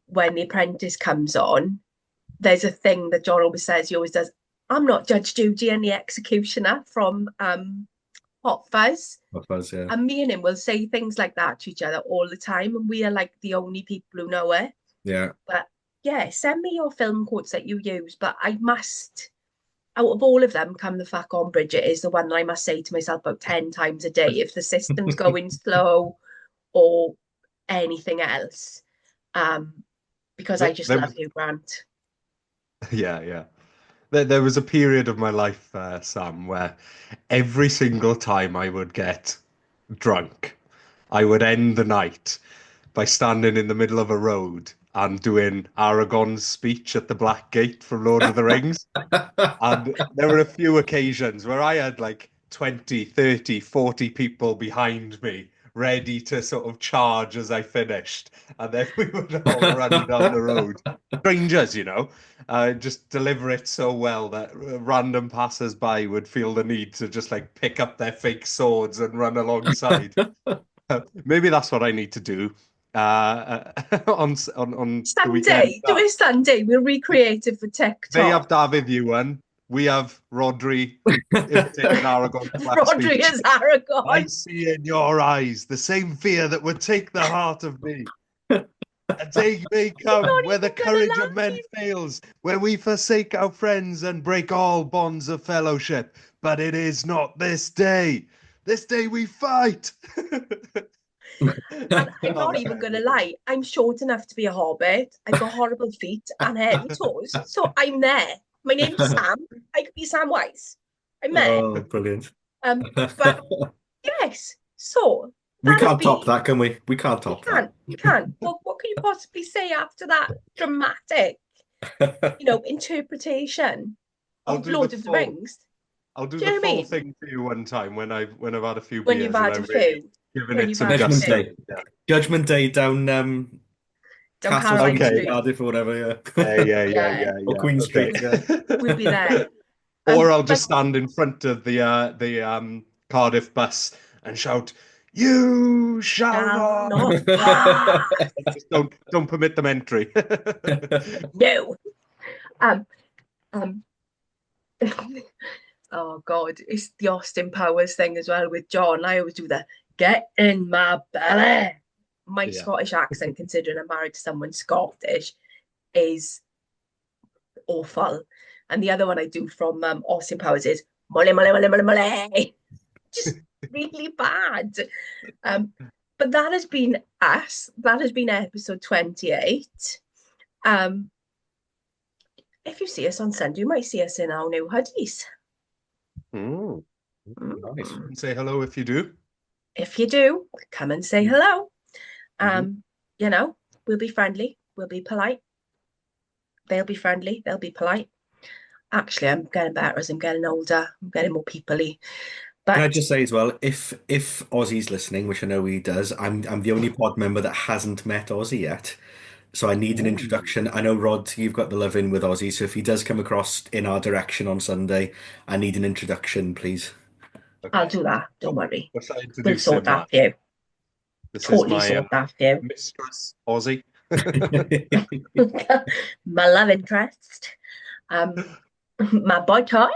S1: when The Apprentice comes on, there's a thing that John always says, he always does, I'm not Judge Judy and the Executioner from Hot Fuzz.
S3: What was, yeah.
S1: And me and him will say things like that to each other all the time, and we are like the only people who know it.
S3: Yeah.
S1: But yeah, send me your film quotes that you use. But I must, out of all of them, come the fuck on, Bridget is the one that I must say to myself about 10 times a day if the system's going slow or anything else. Because I just love Hugh Grant.
S2: Yeah, yeah. There was a period of my life, Sam, where every single time I would get drunk, I would end the night by standing in the middle of a road and doing Aragorn's speech at the Black Gate from Lord of the Rings. And there were a few occasions where I had like 20, 30, 40 people behind me ready to sort of charge as I finished. And then we would all run down the road. Strangers, just deliver it so well that random passers-by would feel the need to just like pick up their fake swords and run alongside. Maybe that's what I need to do on the weekend.
S1: Sunday, do it Sunday. We'll recreate it for
S2: They have
S1: TikTok.
S2: David Ewan. We have Rodri imitating Aragon's black
S1: Rodri
S2: speech.
S1: is
S2: I
S1: Aragon.
S2: see in your eyes the same fear that would take the heart of me. A day may come
S1: not
S2: where the
S1: even gonna
S2: courage of men
S1: lie.
S2: fails, where we forsake our friends and break all bonds of fellowship. But it is not this day. This day we fight.
S1: And I'm not even going to lie, I'm short enough to be a hobbit. I've got horrible feet and hairy toes. So I'm there. My name's Sam. I could be Samwise. I'm there.
S3: Oh, brilliant.
S1: But yes, so
S3: We
S1: that'll
S3: can't
S1: be,
S3: top that, can we? We can't
S1: you
S3: top
S1: can't, you can't. What can you possibly say after that dramatic,
S3: that.
S1: interpretation
S2: I'll
S1: of
S2: do the
S1: Lord of the
S2: full.
S1: Rings?
S2: I'll do
S1: Do
S2: the
S1: you know what I
S2: full
S1: mean?
S2: thing for you one time when I've had a few
S1: When you've
S2: beers and
S1: had a
S2: I've really
S1: few,
S2: given
S1: when
S2: it
S1: you've
S2: some
S1: had a
S3: Judgment
S1: few,
S2: gusto.
S3: Day.
S2: Yeah.
S3: Judgment Day down
S1: down
S3: Castle
S1: Caroline
S3: Street,
S2: Okay.
S1: Street.
S3: Cardiff or whatever,
S2: Yeah,
S3: yeah.
S2: yeah, yeah,
S1: Yeah,
S2: yeah,
S3: Or
S2: yeah.
S3: Queen
S2: Okay.
S3: Street, yeah.
S1: we'll be there.
S2: Or I'll
S1: But
S2: just stand in front of the Cardiff bus and shout, "You shall
S1: shall
S2: not
S1: not
S2: pass!"
S1: pass.
S2: Just don't permit them entry.
S1: No. Um, um, oh God, it's the Austin Powers thing as well with John. I always do the get in my belly. My
S2: Yeah.
S1: Scottish accent, considering I'm married to someone Scottish, is awful. And the other one I do from Austin Powers is mole, mole, mole, mole, mole. Just really bad. Um, but that has been us. That has been episode 28. Um, if you see us on Sunday, you might see us in our new hoodies.
S2: Mm.
S3: Nice.
S2: Say hello if you do.
S1: If you do, come and say hello.
S2: Mhm.
S1: We'll be friendly, we'll be polite. They'll be friendly, they'll be polite. Actually, I'm getting better as I'm getting older. I'm getting more peoply.
S3: Can I
S1: But
S3: just say as well, if Ozzy's listening, which I know he does, I'm the only pod member that hasn't met Ozzy yet. So I need an
S2: Ooh.
S3: introduction. I know, Rod, you've got the love in with Ozzy, so if he does come across in our direction on Sunday, I need an introduction, please.
S1: I'll
S2: Okay.
S1: do that. Don't worry.
S2: What's I
S1: We'll
S2: introduce
S1: sort
S2: him
S1: that
S2: as?
S1: for you.
S2: This is
S1: Totally
S2: my
S1: sort that for you.
S2: mistress, Aussie.
S1: My love interest. Um, my boy toy.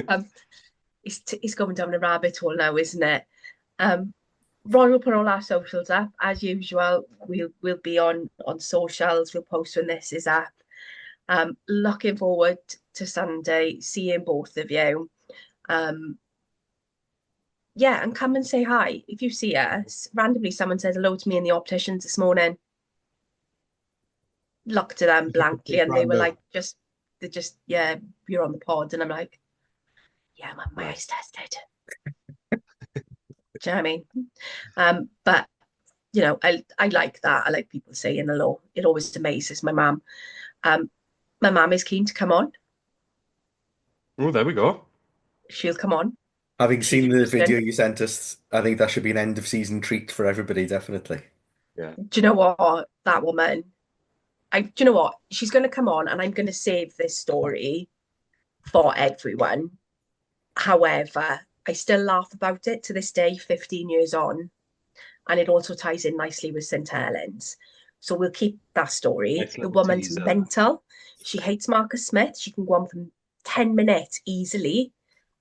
S1: Um, it's going down a rabbit hole now, isn't it? Roy will put all our socials up as usual. We'll be on socials. We'll post when this is up. Looking forward to Sunday, seeing both of you. Yeah, and come and say hi if you see us. Randomly, someone said hello to me in the opticians this morning. Looked at them blankly, and they were
S2: Random.
S1: like, yeah, you're on the pod, and I'm like, yeah, my eyes
S2: Nice.
S1: tested. Do you know what I mean? But I like that. I like people saying hello. It always amazes my mum. My mum is keen to come on.
S2: Oh, there we go.
S1: She'll come on.
S3: Having
S1: She's
S3: seen the
S1: vegan.
S3: video you sent us, I think that should be an end of season treat for everybody, definitely.
S2: Yeah.
S1: Do you know what? That woman. Do you know what? She's going to come on, and I'm going to save this story for everyone. However, I still laugh about it to this day, 15 years on. And it also ties in nicely with St. Helens. So we'll keep that story.
S2: Nice
S1: The
S2: little
S1: woman's
S2: teaser.
S1: mental. She hates Marcus Smith. She can go on for 10 minutes easily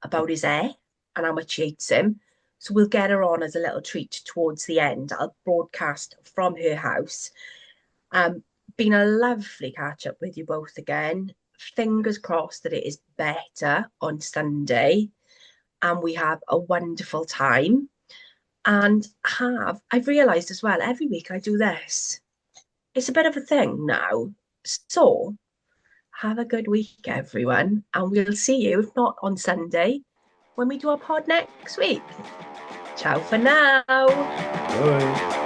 S1: about his hair and how much she hates him. So we'll get her on as a little treat towards the end. I'll broadcast from her house. Been a lovely catch up with you both again. Fingers crossed that it is better on Sunday and we have a wonderful time. And I've realised as well, every week I do this. It's a bit of a thing now. So have a good week, everyone. And we'll see you, if not on Sunday, when we do our pod next week. Ciao for now.
S3: Bye.